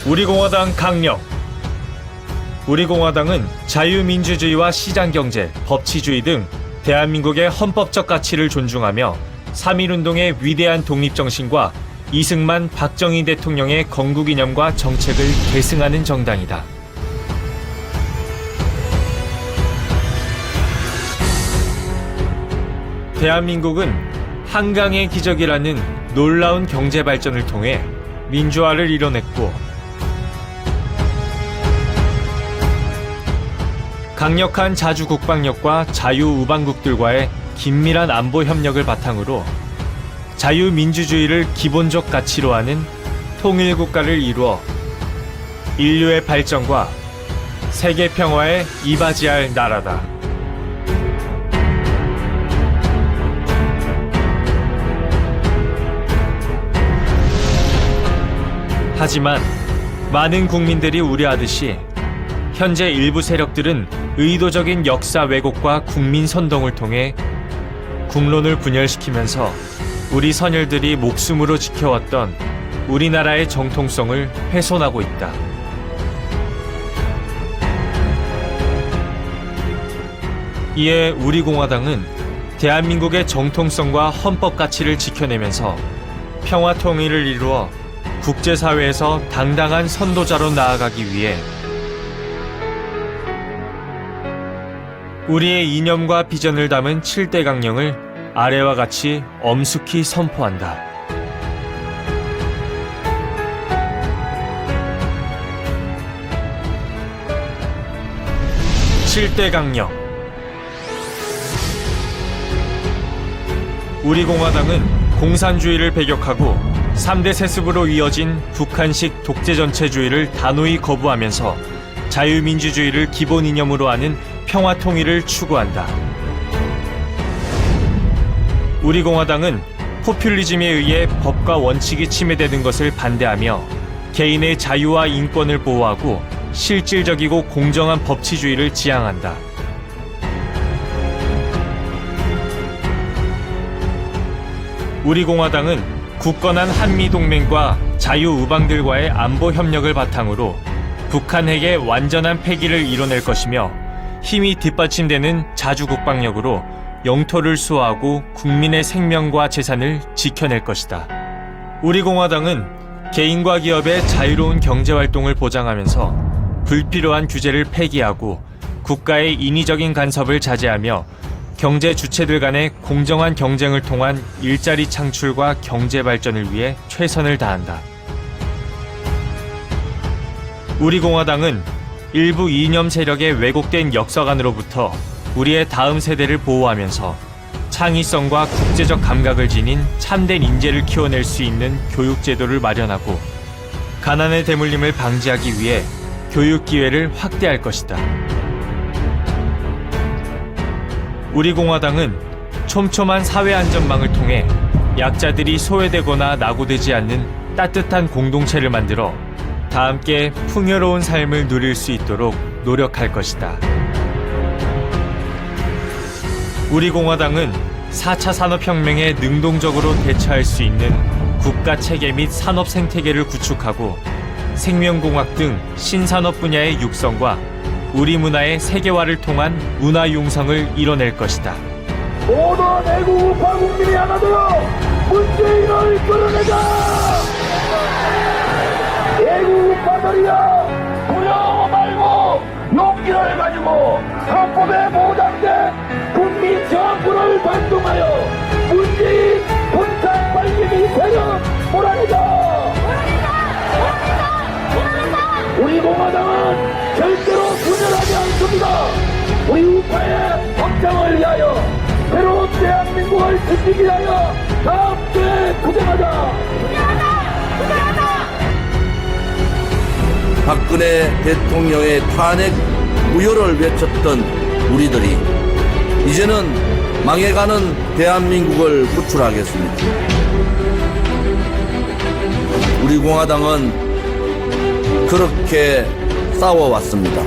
우리공화당 강령. 우리공화당은 자유민주주의와 시장경제, 법치주의 등 대한민국의 헌법적 가치를 존중하며 3.1운동의 위대한 독립정신과 이승만, 박정희 대통령의 건국이념과 정책을 계승하는 정당이다. 대한민국은 한강의 기적이라는 놀라운 경제 발전을 통해 민주화를 이뤄냈고, 강력한 자주국방력과 자유우방국들과의 긴밀한 안보 협력을 바탕으로 자유민주주의를 기본적 가치로 하는 통일국가를 이루어 인류의 발전과 세계 평화에 이바지할 나라다. 하지만 많은 국민들이 우려하듯이 현재 일부 세력들은 의도적인 역사 왜곡과 국민 선동을 통해 국론을 분열시키면서 우리 선열들이 목숨으로 지켜왔던 우리나라의 정통성을 훼손하고 있다. 이에 우리공화당은 대한민국의 정통성과 헌법 가치를 지켜내면서 평화 통일을 이루어 국제사회에서 당당한 선도자로 나아가기 위해 우리의 이념과 비전을 담은 7대 강령을 아래와 같이 엄숙히 선포한다. (7대) 강령. 우리공화당은 공산주의를 배격하고 3대 세습으로 이어진 북한식 독재전체주의를 단호히 거부하면서 자유민주주의를 기본 이념으로 하는 평화통일을 추구한다. 우리공화당은 포퓰리즘에 의해 법과 원칙이 침해되는 것을 반대하며 개인의 자유와 인권을 보호하고 실질적이고 공정한 법치주의를 지향한다. 우리공화당은 굳건한 한미동맹과 자유우방들과의 안보 협력을 바탕으로 북한 핵의 완전한 폐기를 이뤄낼 것이며, 힘이 뒷받침되는 자주국방력으로 영토를 수호하고 국민의 생명과 재산을 지켜낼 것이다. 우리공화당은 개인과 기업의 자유로운 경제활동을 보장하면서 불필요한 규제를 폐기하고 국가의 인위적인 간섭을 자제하며 경제 주체들 간의 공정한 경쟁을 통한 일자리 창출과 경제 발전을 위해 최선을 다한다. 우리공화당은 일부 이념 세력의 왜곡된 역사관으로부터 우리의 다음 세대를 보호하면서 창의성과 국제적 감각을 지닌 참된 인재를 키워낼 수 있는 교육제도를 마련하고 가난의 대물림을 방지하기 위해 교육 기회를 확대할 것이다. 우리공화당은 촘촘한 사회안전망을 통해 약자들이 소외되거나 낙오되지 않는 따뜻한 공동체를 만들어 다 함께 풍요로운 삶을 누릴 수 있도록 노력할 것이다. 우리공화당은 4차 산업혁명에 능동적으로 대처할 수 있는 국가체계 및 산업 생태계를 구축하고 생명공학 등 신산업 분야의 육성과 우리 문화의 세계화를 통한 문화 융성을 이뤄낼 것이다. 모든 애국 우파 국민이 하나 되어 문재인을 끌어내자! 애국 우파들이여, 두려워 말고 용기를 가지고 헌법에 보장된 국민 정부를 발동하여 문재인 본산 발기미 세력 몰아내자! 우리 공화당은 절대로 분열하지 않습니다. 우리 우파의 확장을 위하여, 새로운 대한민국을 지키기 위하여 다 함께 투쟁하자! 박근혜 대통령의 탄핵 무효를 외쳤던 우리들이 이제는 망해가는 대한민국을 구출하겠습니다. 우리 공화당은 그렇게 싸워왔습니다.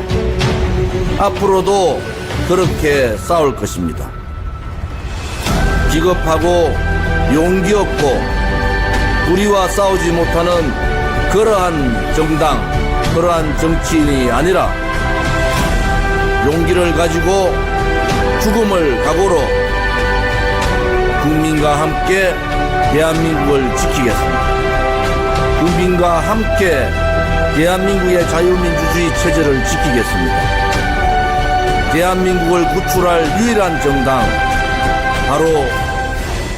앞으로도 그렇게 싸울 것입니다. 기겁하고 용기 없고 우리와 싸우지 못하는 그러한 정당, 그러한 정치인이 아니라 용기를 가지고 죽음을 각오로 국민과 함께 대한민국을 지키겠습니다. 국민과 함께 대한민국의 자유민주주의 체제를 지키겠습니다. 대한민국을 구출할 유일한 정당, 바로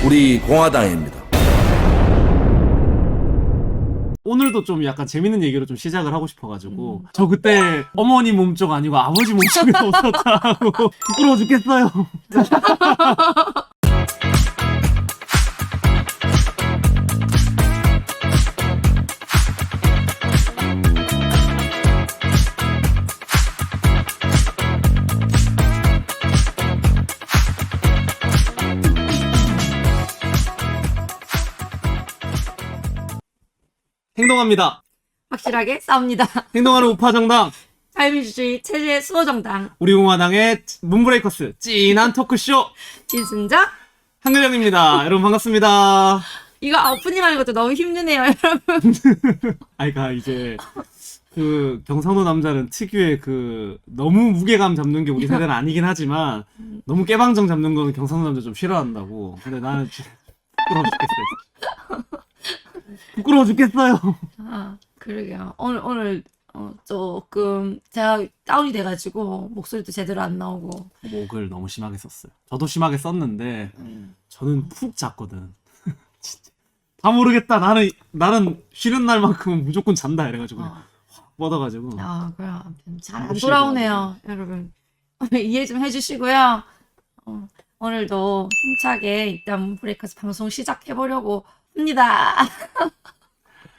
우리 공화당입니다. 오늘도 좀 약간 재밌는 얘기로 좀 시작을 하고 싶어가지고 저 그때 어머니 몸쪽 아니고 아버지 몸쪽에서 웃었다고 부끄러워 죽겠어요. 행동합니다. 확실하게 싸웁니다. 행동하는 우파정당 자유민주주의 체제 수호정당 우리 공화당의 문브레이커스 찐한 토크쇼 진순자. 한글영입니다. 여러분 반갑습니다. 이거 오프닝 하는 것도 너무 힘드네요, 여러분. 아이가 이제 그 경상도 남자는 특유의 그 너무 무게감 잡는 게 우리 세대는 아니긴 하지만 너무 깨방정 잡는 거는 경상도 남자 좀 싫어한다고. 근데 나는 진짜 부끄러워 죽겠어요. 부끄러워 죽겠어요. 아, 그러게요. 오늘 조금 제가 다운이 돼가지고 목소리도 제대로 안 나오고. 목을 너무 심하게 썼어요. 저도 심하게 썼는데 저는 푹 잤거든. 진짜 다 모르겠다. 나는 쉬는 날만큼은 무조건 잔다 이래가지고 확 뻗어가지고. 아, 그래. 아무튼 잘 안 너무 돌아오네요, 여러분. 이해 좀 해주시고요. 오늘도 힘차게 일단 브레이커스 방송 시작해보려고 합니다.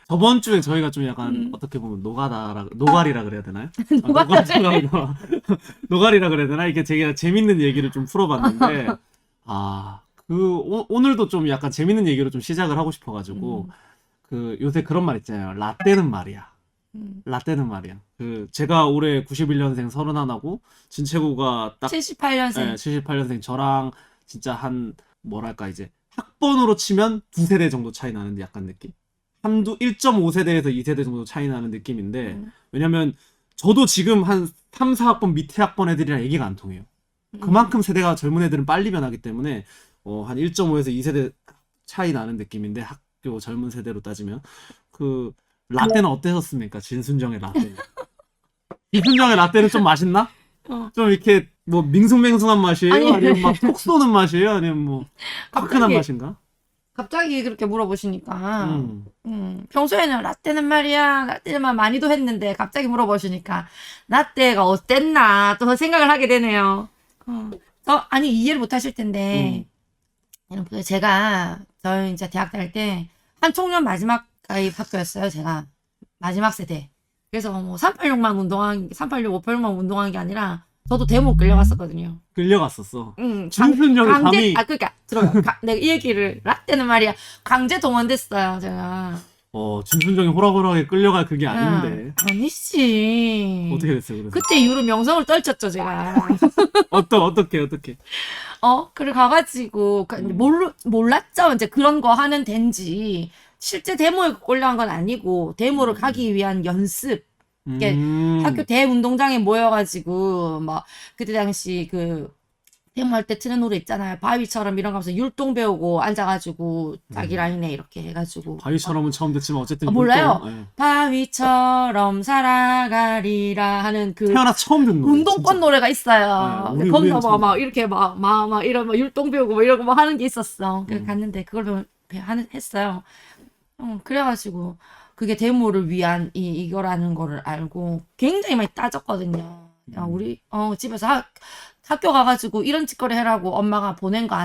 저번 주에 저희가 좀 약간 어떻게 보면 노가리라 그래야 되나요? 노가리라 그래야 되나? 이게 제가 재밌는 얘기를 좀 풀어봤는데 오늘도 좀 약간 재밌는 얘기로 좀 시작을 하고 싶어가지고 그 요새 그런 말 있잖아요. 라떼는 말이야. 라떼는 말이야. 그 제가 올해 91년생 31하고 진채구가 딱 78년생. 네, 78년생 저랑 진짜 한 뭐랄까 이제 학번으로 치면 두 세대 정도 차이 나는 약간 느낌? 1.5세대에서 2세대 정도 차이 나는 느낌인데 왜냐면 저도 지금 한 3, 4학번 밑에 학번 애들이랑 얘기가 안 통해요. 그만큼 세대가 젊은 애들은 빨리 변하기 때문에 한 1.5에서 2세대 차이 나는 느낌인데 학교 젊은 세대로 따지면 그 라떼는 어땠었습니까? 진순정의 라떼. 이순정의 라떼는 좀 맛있나? 좀 이렇게 뭐 밍숭맹숭한 맛이에요? 아니면 막 톡 쏘는 맛이에요? 아니면 뭐 화끈한 맛인가? 갑자기 그렇게 물어보시니까 평소에는 라떼는 말이야 라떼만 많이도 했는데 갑자기 물어보시니까 라떼가 어땠나 또 생각을 하게 되네요. 아니 이해를 못 하실 텐데 여러분 제가 저희 이제 대학 다닐 때 한총련 마지막 가입 학교였어요. 제가 마지막 세대. 그래서 뭐 386만 386, 586만 운동한 게 아니라 저도 대목 끌려갔었거든요. 끌려갔었어. 진순정이 감히. 그러니까 들어요. 내가 이 얘기를 라떼는 말이야 강제 동원됐어요. 제가. 진순정이 호락호락하게 끌려갈 그게 아닌데. 아니지. 어떻게 됐어요? 그래서? 그때 이후로 명성을 떨쳤죠 제가. 어떻게? 그래 가가지고 몰랐죠. 이제 그런 거 하는 덴지 실제 데모에 올라간 건 아니고 데모를 가기 위한 연습. 이게 학교 대운동장에 모여가지고 막 그때 당시 그 데모할 때 트는 노래 있잖아요. 바위처럼 이런 거 하면서 율동 배우고 앉아가지고 자기 라인에 이렇게 해가지고 바위처럼은 처음 듣지만 어쨌든 몰라요. 네. 바위처럼 살아가리라 하는 그 태어나 처음 듣는 노래. 운동권 진짜. 노래가 있어요. 네, 거기서 우리는 막 이렇게 막 이런 막 율동 배우고 막 이런 거 막 하는 게 있었어. 그래서 갔는데 그걸 했어요. 그래가지고 그게 데모를 위한 이거라는 거를 알고 굉장히 많이 따졌거든요. 야, 우리 집에서 학교 가가지고 이런 짓거리 해라고 엄마가 보낸 거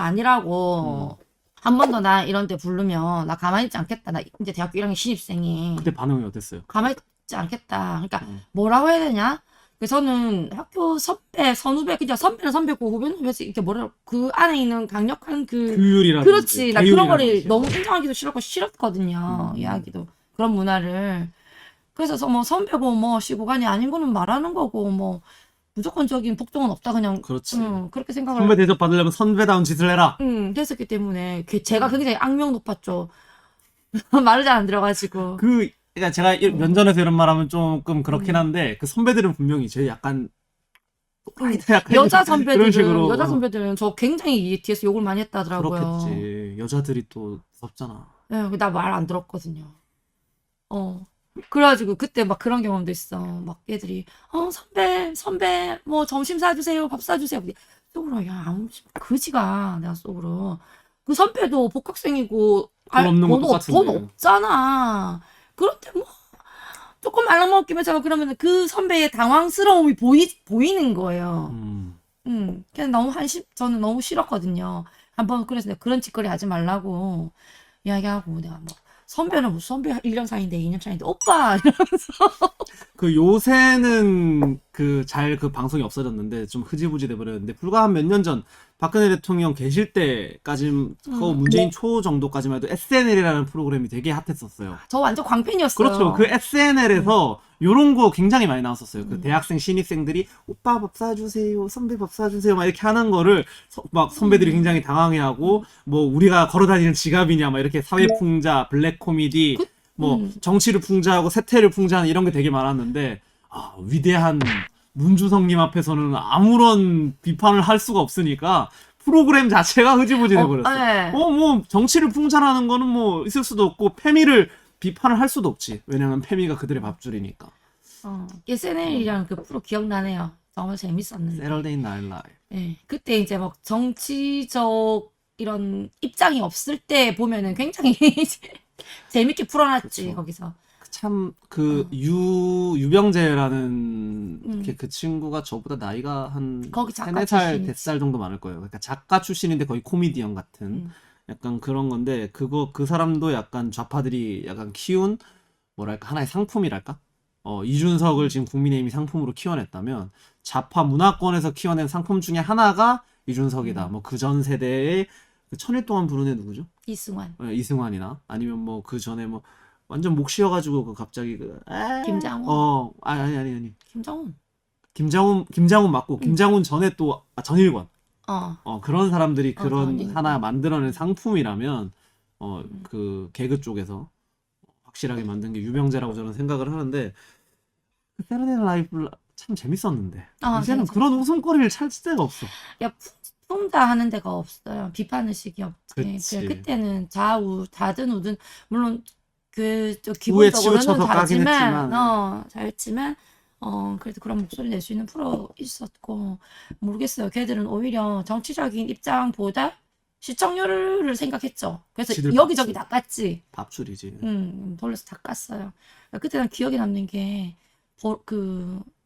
아니라고 한 번 더 나 이런 데 부르면 나 가만히 있지 않겠다. 나 이제 대학교 1학년 신입생이 그때 반응이 어땠어요? 가만히 있지 않겠다. 그러니까 뭐라고 해야 되냐? 그래서 저는 학교 선후배 그냥 선배는 선배고 후배는 후배지 이렇게 그 안에 있는 강력한 규율이라든지 그렇지. 나 그런 거를 계율이라든지. 너무 인정하기도 싫었거든요. 이야기도. 그런 문화를. 그래서 뭐 선배고 뭐 시고간이 아닌 거는 말하는 거고 뭐 무조건적인 복종은 없다 그냥. 그렇지. 그렇게 생각을. 선배 대접 받으려면 선배다운 짓을 해라. 됐었기 때문에 제가 굉장히 악명 높았죠. 말을 잘 안 들어가지고. 그러니까 제가 면전에서 이런 말하면 조금 그렇긴 한데 그 선배들은 분명히 제 약간 약간 여자 그런 식으로 선배들은 저 굉장히 뒤에서 욕을 많이 했다더라고요. 그렇겠지. 여자들이 또 무섭잖아. 네, 나 말 안 들었거든요. 그래가지고 그때 막 그런 경험도 있어. 막 애들이 선배 뭐 점심 사주세요, 밥 사주세요. 속으로 야 아무 그지가 내가 속으로 그 선배도 복학생이고 돈 없는 거 똑같은데. 돈 없잖아. 그런데 뭐 조금 말랑먹기면서 그러면 그 선배의 당황스러움이 보이는 거예요. 그냥 너무 저는 너무 싫었거든요. 한번 그래서 내가 그런 짓거리 하지 말라고 이야기하고 내가 뭐 선배는 무슨 선배 1년 차인데 2년 차인데 오빠 이러면서 그 요새는 그 방송이 없어졌는데 좀 흐지부지 돼버렸는데 불과 한 몇 년 전 박근혜 대통령 계실 때까지 문재인 초 정도까지만 해도 SNL이라는 프로그램이 되게 핫했었어요. 저 완전 광팬이었어요. 그렇죠. 그 SNL에서 요런 거 굉장히 많이 나왔었어요. 그 대학생 신입생들이 오빠 밥 사주세요, 선배 밥 사주세요 막 이렇게 하는 거를 막 선배들이 굉장히 당황해하고 뭐 우리가 걸어다니는 지갑이냐 막 이렇게 사회풍자, 블랙 코미디 뭐 정치를 풍자하고 세태를 풍자하는 이런 게 되게 많았는데 위대한 문주성님 앞에서는 아무런 비판을 할 수가 없으니까 프로그램 자체가 흐지부지 돼버렸어. 네. 뭐 정치를 풍자하는 거는 뭐 있을 수도 없고 페미를 비판을 할 수도 없지. 왜냐면 페미가 그들의 밥줄이니까. SNL이랑 그 프로 기억나네요. 정말 재밌었는데. 세러데이 나일 라이브. 네. 그때 이제 막 정치적 이런 입장이 없을 때 보면은 굉장히 재밌게 풀어놨지. 그쵸. 거기서. 참 유병재라는 그 친구가 저보다 나이가 한 거기 작가 3-4살, 출신이지. 5살 정도 많을 거예요. 그러니까 작가 출신인데 거의 코미디언 같은 약간 그런 건데 그 사람도 약간 좌파들이 약간 키운 뭐랄까 하나의 상품이랄까? 이준석을 지금 국민의힘이 상품으로 키워냈다면 좌파 문화권에서 키워낸 상품 중에 하나가 이준석이다. 뭐 그 전 세대의 그 천일 동안 부른 애 누구죠? 이승환. 이승환이나 아니면 뭐 그 전에 뭐 완전 목 쉬어가지고 그 갑자기 김장훈. 아니 김장훈. 김장훈 맞고 김장훈 전에 또 전일권 그런 사람들이 그런 전일권. 하나 만들어낸 상품이라면 그 개그 쪽에서 확실하게 만든 게 유병재라고 저는 생각을 하는데 그 세러데이 라이브 참 재밌었는데 이제는 재밌었어. 그런 웃음거리를 찾을 데가 없어. 야, 풍자 하는 데가 없어요. 비판의식이 없지. 그치. 그때는 다든 우든 물론 저 우에 기본적으로는 치우쳐서 까긴 잘했지만 그래도 그런 목소리 낼 수 있는 프로 있었고 모르겠어요. 걔들은 오히려 정치적인 입장보다 시청률을 생각했죠. 그래서 지들 여기저기 다 깠지. 밥줄이지. 돌려서 다 깠어요. 그때는 기억에 남는 게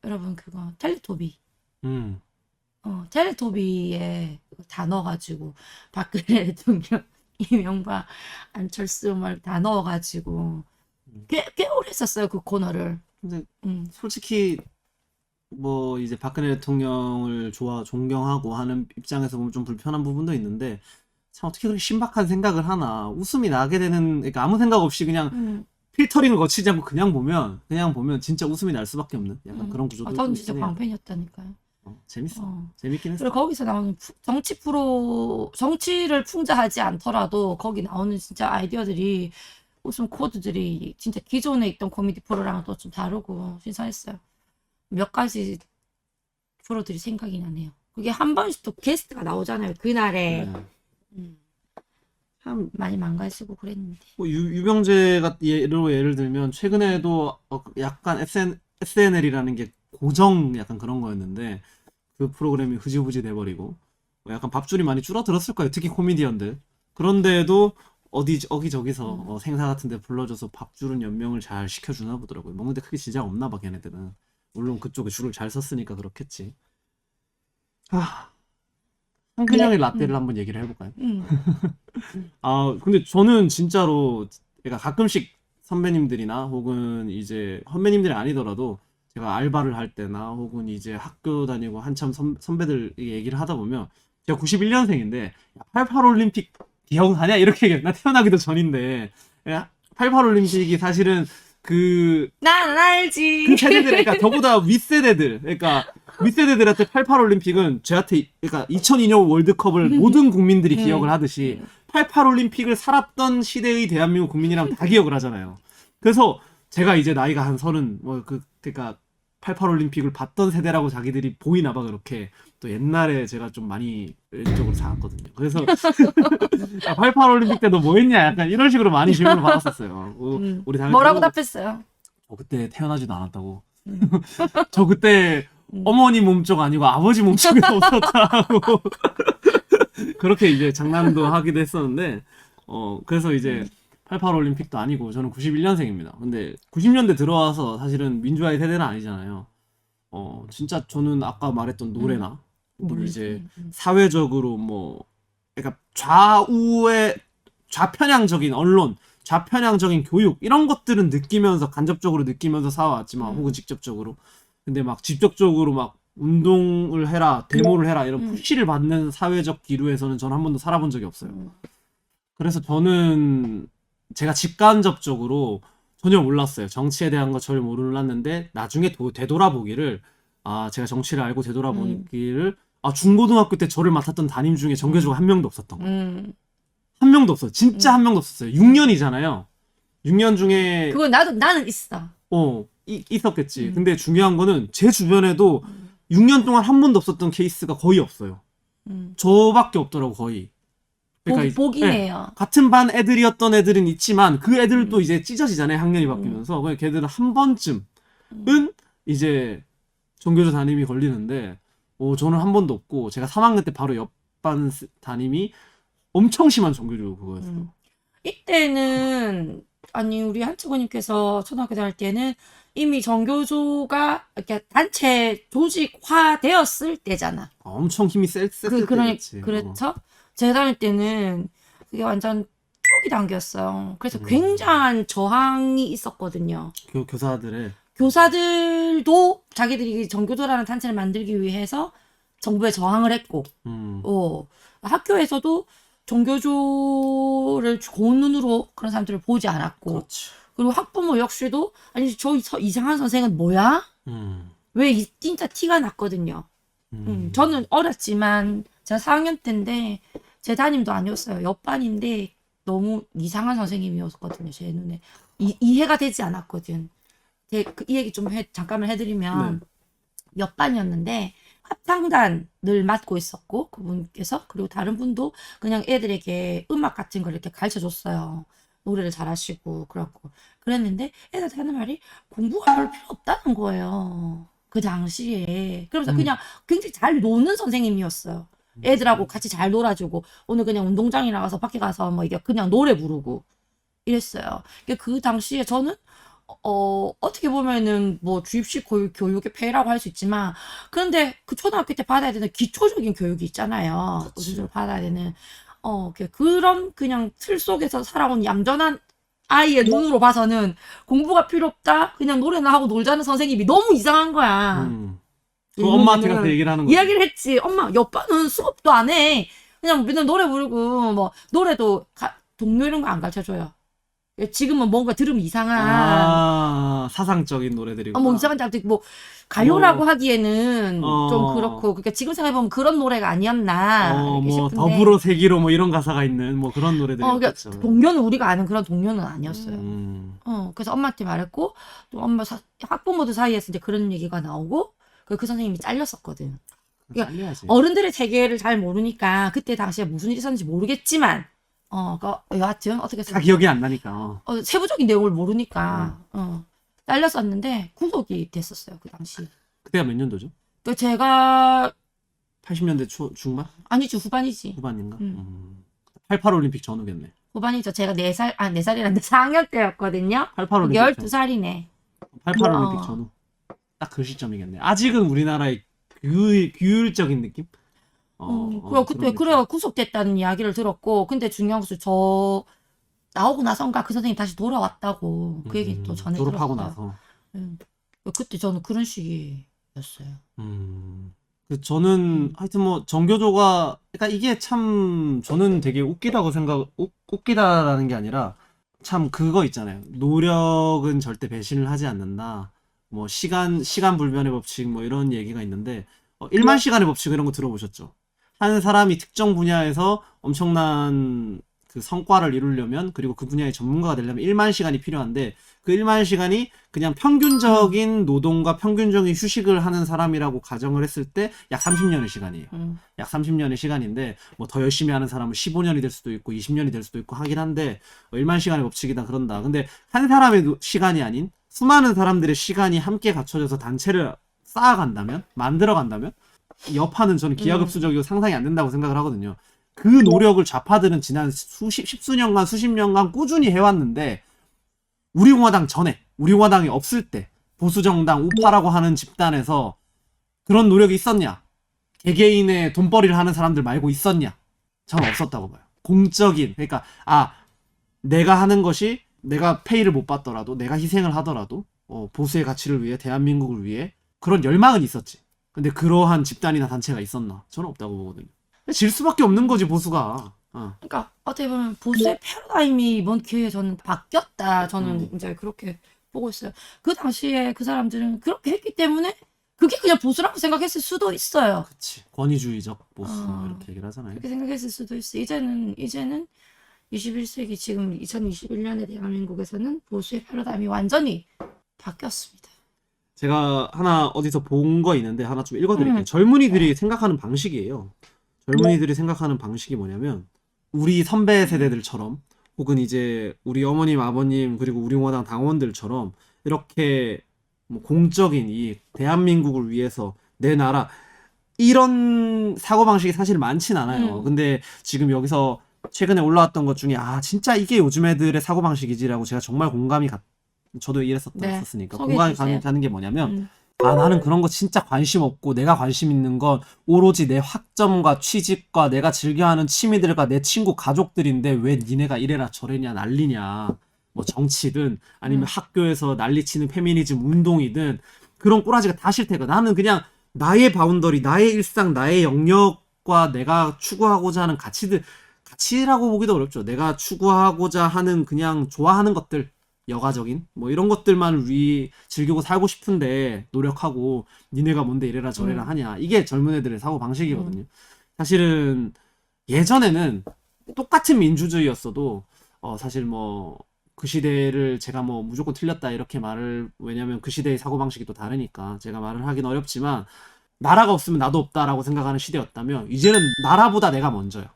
여러분 그거 텔레토비. 텔레토비에 다 넣어가지고 박근혜 대통령, 이명박, 안철수 말 다 넣어가지고 꽤 오래 했었어요 그 코너를. 근데 솔직히 뭐 이제 박근혜 대통령을 존경하고 하는 입장에서 보면 좀 불편한 부분도 있는데 참 어떻게 그렇게 신박한 생각을 하나. 웃음이 나게 되는, 그러니까 아무 생각 없이 그냥 필터링을 거치지 않고 그냥 보면 진짜 웃음이 날 수밖에 없는 약간 그런 구조도 저는 있긴 진짜 해요. 광팬이었다니까요. 재밌어. 재밌긴 했어. 그리고 거기서 나오는 정치를 풍자하지 않더라도 거기 나오는 진짜 아이디어들이 웃음 코드들이 진짜 기존에 있던 코미디 프로랑은 또 좀 다르고 신선했어요. 몇 가지 프로들이 생각이 나네요. 그게 한 번씩 또 게스트가 나오잖아요. 그날에 참 많이 망가지고 그랬는데. 뭐 유병재가 예를 들면 최근에도 약간 SNL이라는 게 고정 약간 그런 거였는데 그 프로그램이 흐지부지 돼버리고 약간 밥줄이 많이 줄어들었을 거예요. 특히 코미디언들. 그런데도 어기저기서 생사 같은데 불러줘서 밥줄은 연명을 잘 시켜주나 보더라고요. 먹는데 크게 지장 없나 봐 걔네들은. 물론 그쪽에 줄을 잘 섰으니까 그렇겠지. 한근영의 라떼를 한번 얘기를 해볼까요? 근데 저는 진짜로 그러니까 가끔씩 선배님들이나 혹은 이제 선배님들이 아니더라도 제가 알바를 할 때나 혹은 이제 학교 다니고 한참 선배들 얘기를 하다 보면 제가 91년생인데 88올림픽 기억하냐? 이렇게 얘기해요. 나 태어나기도 전인데 88올림픽이 사실은 난 알지. 그 세대들, 그러니까 저보다 윗세대들, 그러니까 윗세대들한테 88 올림픽은 저한테, 그러니까 2002년 월드컵을 모든 국민들이 기억을 하듯이 88 올림픽을 살았던 시대의 대한민국 국민이랑 다 기억을 하잖아요. 그래서 제가 이제 나이가 한 30, 그러니까 88 올림픽을 봤던 세대라고 자기들이 보이나 봐, 그렇게. 또 옛날에 제가 좀 많이 왼쪽으로 살았거든요. 그래서 88 올림픽 때 너 뭐 했냐? 약간 이런 식으로 많이 질문을 받았었어요. 우리 당연히 뭐라고 답했어요? 저 그때 태어나지도 않았다고. 저 그때 어머니 몸쪽 아니고 아버지 몸쪽에서 없었다고. 그렇게 이제 장난도 하기도 했었는데, 그래서 이제 88 올림픽도 아니고 저는 91년생입니다. 근데 90년대 들어와서 사실은 민주화의 세대는 아니잖아요. 진짜 저는 아까 말했던 노래나 뭐 이제 사회적으로 뭐 그러니까 좌편향적인 언론, 좌편향적인 교육 이런 것들은 느끼면서 간접적으로 느끼면서 살아왔지만 혹은 직접적으로 근데 막 직접적으로 막 운동을 해라, 데모를 해라 이런 푸시를 받는 사회적 기류에서는 전 한 번도 살아본 적이 없어요. 그래서 저는 제가 직간접적으로 전혀 몰랐어요. 정치에 대한 거 전혀 몰랐는데 나중에 되돌아보기를 제가 정치를 알고 되돌아보기를 중고등학교 때 저를 맡았던 담임 중에 정교조가 한 명도 없었던 거예요. 한 명도 없어요. 진짜 한 명도 없었어요. 6년이잖아요. 6년 중에 그거 나는 있어. 있었겠지. 근데 중요한 거는 제 주변에도 6년 동안 한 번도 없었던 케이스가 거의 없어요. 저밖에 없더라고 거의. 그러니까 복이네요. 같은 반 애들이었던 애들은 있지만 그 애들도 이제 찢어지잖아요. 학년이 바뀌면서. 그냥 걔들은 한 번쯤은 이제 정교조 담임이 걸리는데 저는 한 번도 없고 제가 3학년 때 바로 옆반 담임이 엄청 심한 정교조 그거였어요. 이때는 우리 한치고님께서 초등학교 다닐 때는 이미 정교조가 이렇게 단체 조직화 되었을 때잖아. 엄청 힘이 셌을 때였지. 그렇죠. 제가 다닐 때는 그게 완전 초기 단계였어요. 그래서 굉장한 저항이 있었거든요. 교사들의 교사들도 자기들이 정교조라는 단체를 만들기 위해서 정부에 저항을 했고, 학교에서도 정교조를 좋은 눈으로 그런 사람들을 보지 않았고, 그렇지. 그리고 학부모 역시도 저 이상한 선생은 뭐야? 왜 진짜 티가 났거든요. 저는 어렸지만 제가 4학년 때인데 제 담임도 아니었어요. 옆반인데 너무 이상한 선생님이었거든요. 제 눈에 이해가 되지 않았거든. 이 얘기 좀 잠깐만 해드리면 옆반이었는데 합창단을 맡고 있었고 그분께서 그리고 다른 분도 그냥 애들에게 음악 같은 걸 이렇게 가르쳐 줬어요. 노래를 잘하시고 그랬는데 애들한테 하는 말이 공부가 별 필요 없다는 거예요. 그 당시에. 그러면서 그냥 굉장히 잘 노는 선생님이었어요. 애들하고 같이 잘 놀아주고 오늘 그냥 운동장에 나가서 밖에 가서 뭐 이게 그냥 노래 부르고 이랬어요. 그 당시에 저는 어떻게 보면은 뭐 주입식 교육의 폐해라고 할 수 있지만 그런데 그 초등학교 때 받아야 되는 기초적인 교육이 있잖아요. 우리들 받아야 되는 그런 그냥 틀 속에서 살아온 얌전한 아이의 눈으로 봐서는 공부가 필요 없다 그냥 노래나 하고 놀자는 선생님이 너무 이상한 거야. 그 엄마한테 가서 얘기를 하는 거야. 이야기를 했지. 엄마 옆반은 수업도 안 해. 그냥 맨날 노래 부르고 뭐 노래도 동요 이런 거 안 가르쳐줘요. 지금은 뭔가 들으면 이상한 사상적인 노래들이고 뭐 이상한 작들 뭐 가요라고 하기에는 좀 그렇고 그러니까 지금 생각해보면 그런 노래가 아니었나 뭐 싶은데 더불어 세기로 뭐 이런 가사가 있는 뭐 그런 노래들이 그러니까 있죠. 동요는 우리가 아는 그런 동요는 아니었어요. 그래서 엄마한테 말했고 또 엄마 학부모들 사이에서 이제 그런 얘기가 나오고 그 선생님이 잘렸었거든. 그러니까 잘려야지. 어른들의 세계를 잘 모르니까 그때 당시에 무슨 일이 있었는지 모르겠지만 여하튼 어떻게 다 기억이 안 나니까. 세부적인 내용을 모르니까 잘렸었는데 구속이 됐었어요 그 당시. 그때가 몇 년도죠? 그 제가 80년대 중반? 아니죠 후반이지. 후반인가? 88 올림픽 전후겠네. 후반이죠. 제가 4살이란데 4학년 때였거든요. 88 올림픽 12살이네. 88 올림픽 전후. 딱 그 시점이겠네. 아직은 우리나라의 규율적인 느낌? 그때 그래가 구속됐다는 이야기를 들었고 근데 중요한 것은 저 나오고 나선가 그 선생님 다시 돌아왔다고 그 얘기 또 전에 졸업하고 들었어요. 나서. 그때 저는 그런 시기였어요. 저는 하여튼 뭐 정교조가 그러니까 이게 참 저는 되게 웃기다라는 게 아니라 참 그거 있잖아요. 노력은 절대 배신을 하지 않는다. 뭐 시간 불변의 법칙 뭐 이런 얘기가 있는데 1만 시간의 법칙 이런 거 들어보셨죠? 한 사람이 특정 분야에서 엄청난 그 성과를 이루려면 그리고 그 분야의 전문가가 되려면 1만 시간이 필요한데 그 1만 시간이 그냥 평균적인 노동과 평균적인 휴식을 하는 사람이라고 가정을 했을 때 약 30년의 시간이에요. 약 30년의 시간인데 뭐 더 열심히 하는 사람은 15년이 될 수도 있고 20년이 될 수도 있고 하긴 한데 1만 시간의 법칙이다 그런다. 근데 한 사람의 시간이 아닌 수많은 사람들의 시간이 함께 갖춰져서 단체를 쌓아간다면 만들어간다면 여파는 저는 기하급수적이고 상상이 안 된다고 생각을 하거든요. 그 노력을 좌파들은 지난 십수년간 수십 년간 꾸준히 해왔는데 우리공화당 전에 우리공화당이 없을 때 보수정당 우파라고 하는 집단에서 그런 노력이 있었냐? 개개인의 돈벌이를 하는 사람들 말고 있었냐? 저는 없었다고 봐요. 공적인 그러니까 내가 하는 것이 내가 페이를 못 받더라도 내가 희생을 하더라도 보수의 가치를 위해 대한민국을 위해 그런 열망은 있었지. 근데 그러한 집단이나 단체가 있었나? 저는 없다고 보거든요. 질 수밖에 없는 거지 보수가. 그러니까 어떻게 보면 보수의 패러다임이 이번 기회에 저는 바뀌었다. 저는 이제 그렇게 보고 있어요. 그 당시에 그 사람들은 그렇게 했기 때문에 그게 그냥 보수라고 생각했을 수도 있어요. 그치. 권위주의적 보수 이렇게 얘기를 하잖아요. 그렇게 생각했을 수도 있어. 이제는 21세기 지금 2021년의 대한민국에서는 보수의 패러다임이 완전히 바뀌었습니다. 제가 하나 어디서 본 거 있는데 하나 좀 읽어드릴게요. 젊은이들이 생각하는 방식이에요. 젊은이들이 생각하는 방식이 뭐냐면 우리 선배 세대들처럼 혹은 이제 우리 어머님, 아버님 그리고 우리공화당 당원들처럼 이렇게 뭐 공적인 이 대한민국을 위해서 내 나라 이런 사고방식이 사실 많진 않아요. 근데 지금 여기서 최근에 올라왔던 것 중에 진짜 이게 요즘 애들의 사고방식이지라고 제가 정말 저도 이랬었으니까 공감이 가는 게 뭐냐면 나는 그런 거 진짜 관심 없고 내가 관심 있는 건 오로지 내 학점과 취직과 내가 즐겨하는 취미들과 내 친구 가족들인데 왜 니네가 이래라 저래냐 난리냐 뭐 정치든 아니면 학교에서 난리치는 페미니즘 운동이든 그런 꼬라지가 다 싫대요. 나는 그냥 나의 바운더리 나의 일상 나의 영역과 내가 추구하고자 하는 가치라고 보기도 어렵죠. 내가 추구하고자 하는 그냥 좋아하는 것들 여가적인 뭐 이런 것들만 즐기고 살고 싶은데 노력하고 니네가 뭔데 이래라 저래라 하냐 이게 젊은 애들의 사고 방식이거든요. 사실은 예전에는 똑같은 민주주의였어도 사실 뭐 그 시대를 제가 뭐 무조건 틀렸다 이렇게 왜냐면 그 시대의 사고 방식이 또 다르니까 제가 말을 하긴 어렵지만 나라가 없으면 나도 없다라고 생각하는 시대였다면 이제는 나라보다 내가 먼저요.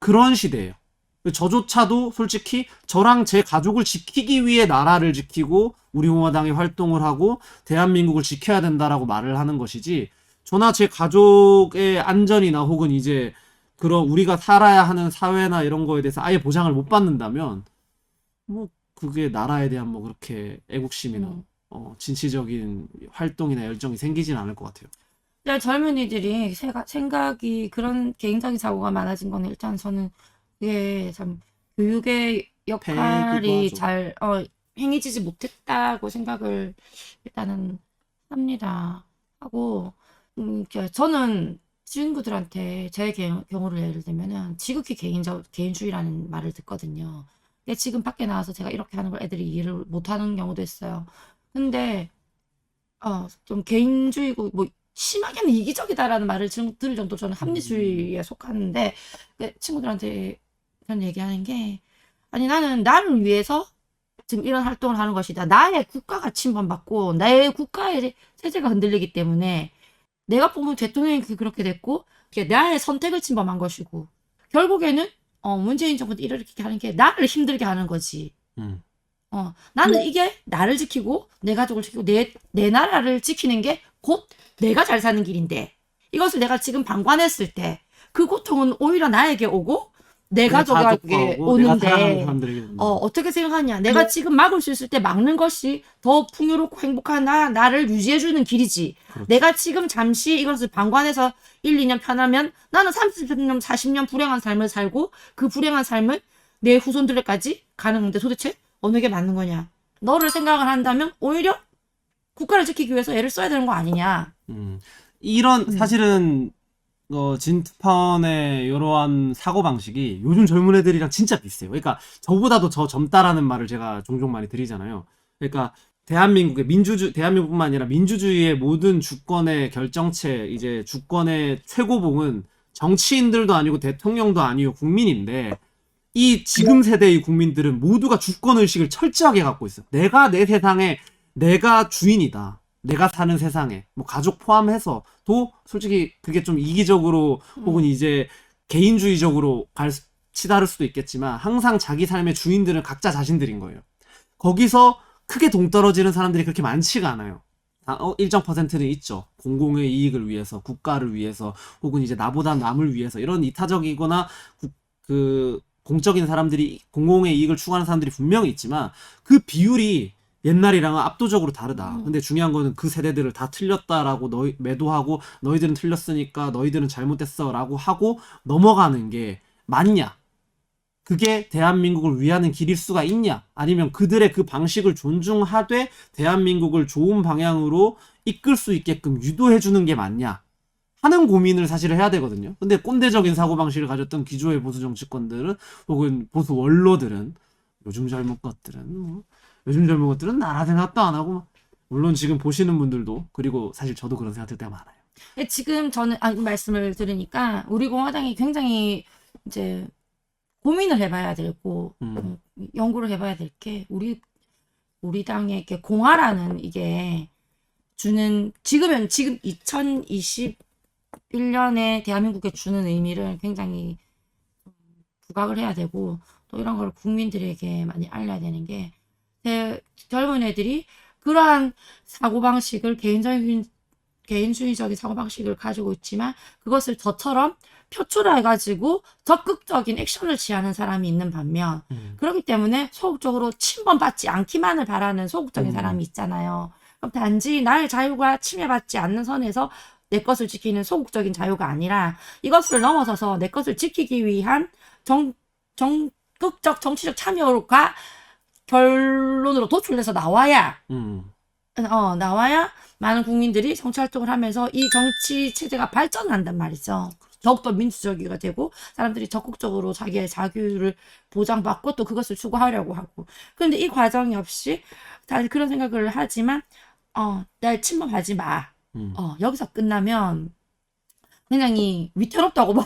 그런 시대예요. 저조차도 솔직히 저랑 제 가족을 지키기 위해 나라를 지키고 우리공화당이 활동을 하고 대한민국을 지켜야 된다라고 말을 하는 것이지 저나 제 가족의 안전이나 혹은 이제 그런 우리가 살아야 하는 사회나 이런 거에 대해서 아예 보장을 못 받는다면 뭐 그게 나라에 대한 뭐 그렇게 애국심이나 진취적인 활동이나 열정이 생기진 않을 것 같아요. 젊은이들이 생각이 그런 개인적인 사고가 많아진 건 일단 저는 이게 참 교육의 역할이 잘 행해지지 못했다고 생각을 일단은 합니다. 하고 저는 친구들한테 제 경우를 예를 들면은 지극히 개인주의라는 말을 듣거든요. 근데 지금 밖에 나와서 제가 이렇게 하는 걸 애들이 이해를 못하는 경우도 있어요. 근데 좀 개인주의고 뭐 심하게는 이기적이다라는 말을 들을 정도 저는 합리주의에 속하는데 친구들한테 그런 얘기하는 게 아니 나는 나를 위해서 지금 이런 활동을 하는 것이다. 나의 국가가 침범받고 나의 국가의 체제가 흔들리기 때문에 내가 뽑은 대통령이 그렇게 됐고 나의 선택을 침범한 것이고 결국에는 문재인 정부도 이렇게 하는 게 나를 힘들게 하는 거지. 나는 이게 나를 지키고 내 가족을 지키고 내 나라를 지키는 게 곧 내가 잘 사는 길인데 이것을 내가 지금 방관했을 때 그 고통은 오히려 나에게 오고 내 가족에게 오는데 어떻게 생각하냐. 내가 지금 막을 수 있을 때 막는 것이 더 풍요롭고 행복한 나를 유지해주는 길이지. 그렇지. 내가 지금 잠시 이것을 방관해서 1, 2년 편하면 나는 30년, 40년 불행한 삶을 살고 그 불행한 삶을 내 후손들에까지 가는데 도대체 어느 게 맞는 거냐. 너를 생각을 한다면 오히려 국가를 지키기 위해서 애를 써야 되는 거 아니냐. 이런 사실은 진투펀의 이러한 사고방식이 요즘 젊은 애들이랑 진짜 비슷해요. 그러니까 저보다도 더 젊다라는 말을 제가 종종 많이 드리잖아요. 그러니까 대한민국의 대한민국뿐만 아니라 민주주의의 모든 주권의 결정체, 이제 주권의 최고봉은 정치인들도 아니고 대통령도 아니고 국민인데, 이 지금 세대의 국민들은 모두가 주권의식을 철저하게 갖고 있어. 내가 내 세상에 내가 주인이다. 내가 사는 세상에, 뭐 가족 포함해서도 솔직히 그게 좀 이기적으로 혹은 이제 개인주의적으로 치달을 수도 있겠지만, 항상 자기 삶의 주인들은 각자 자신들인 거예요. 거기서 크게 동떨어지는 사람들이 그렇게 많지가 않아요. 일정 퍼센트는 있죠. 공공의 이익을 위해서, 국가를 위해서, 혹은 이제 나보다 남을 위해서, 이런 이타적이거나 공적인 사람들이, 공공의 이익을 추구하는 사람들이 분명히 있지만, 그 비율이 옛날이랑은 압도적으로 다르다. 근데 중요한 거는 그 세대들을 다 틀렸다라고 매도하고, 너희들은 틀렸으니까 너희들은 잘못됐어 라고 하고 넘어가는 게 맞냐? 그게 대한민국을 위하는 길일 수가 있냐? 아니면 그들의 그 방식을 존중하되 대한민국을 좋은 방향으로 이끌 수 있게끔 유도해주는 게 맞냐? 하는 고민을 사실 해야 되거든요. 근데 꼰대적인 사고방식을 가졌던 기존의 보수 정치권들은, 혹은 보수 원로들은, 요즘 젊은 것들은 나라 생각도 안 하고, 물론 지금 보시는 분들도, 그리고 사실 저도 그런 생각들 때가 많아요. 지금 저는 말씀을 들으니까 우리 공화당이 굉장히 이제 고민을 해봐야 되고 연구를 해봐야 될 게, 우리 당의 이렇게 공화라는 이게 주는 지금 2021년에 대한민국에 주는 의미를 굉장히 부각을 해야 되고, 또 이런 걸 국민들에게 많이 알려야 되는 게, 젊은 애들이 그러한 사고방식을 개인주의적인 사고방식을 가지고 있지만, 그것을 저처럼 표출해가지고 적극적인 액션을 취하는 사람이 있는 반면, 그렇기 때문에 소극적으로 침범받지 않기만을 바라는 소극적인 사람이 있잖아요. 그럼 단지 나의 자유가 침해받지 않는 선에서 내 것을 지키는 소극적인 자유가 아니라, 이것을 넘어서서 내 것을 지키기 위한 적극적 정치적 참여가 결론으로 도출돼서 나와야 많은 국민들이 정치활동을 하면서 이 정치 체제가 발전한단 말이죠. 더욱더 민주적이가 되고, 사람들이 적극적으로 자기의 자유를 보장받고 또 그것을 추구하려고 하고. 그런데 이 과정이 없이 다들 그런 생각을 하지만, 날 침범하지 마. 여기서 끝나면 굉장히 위태롭다고 봐요,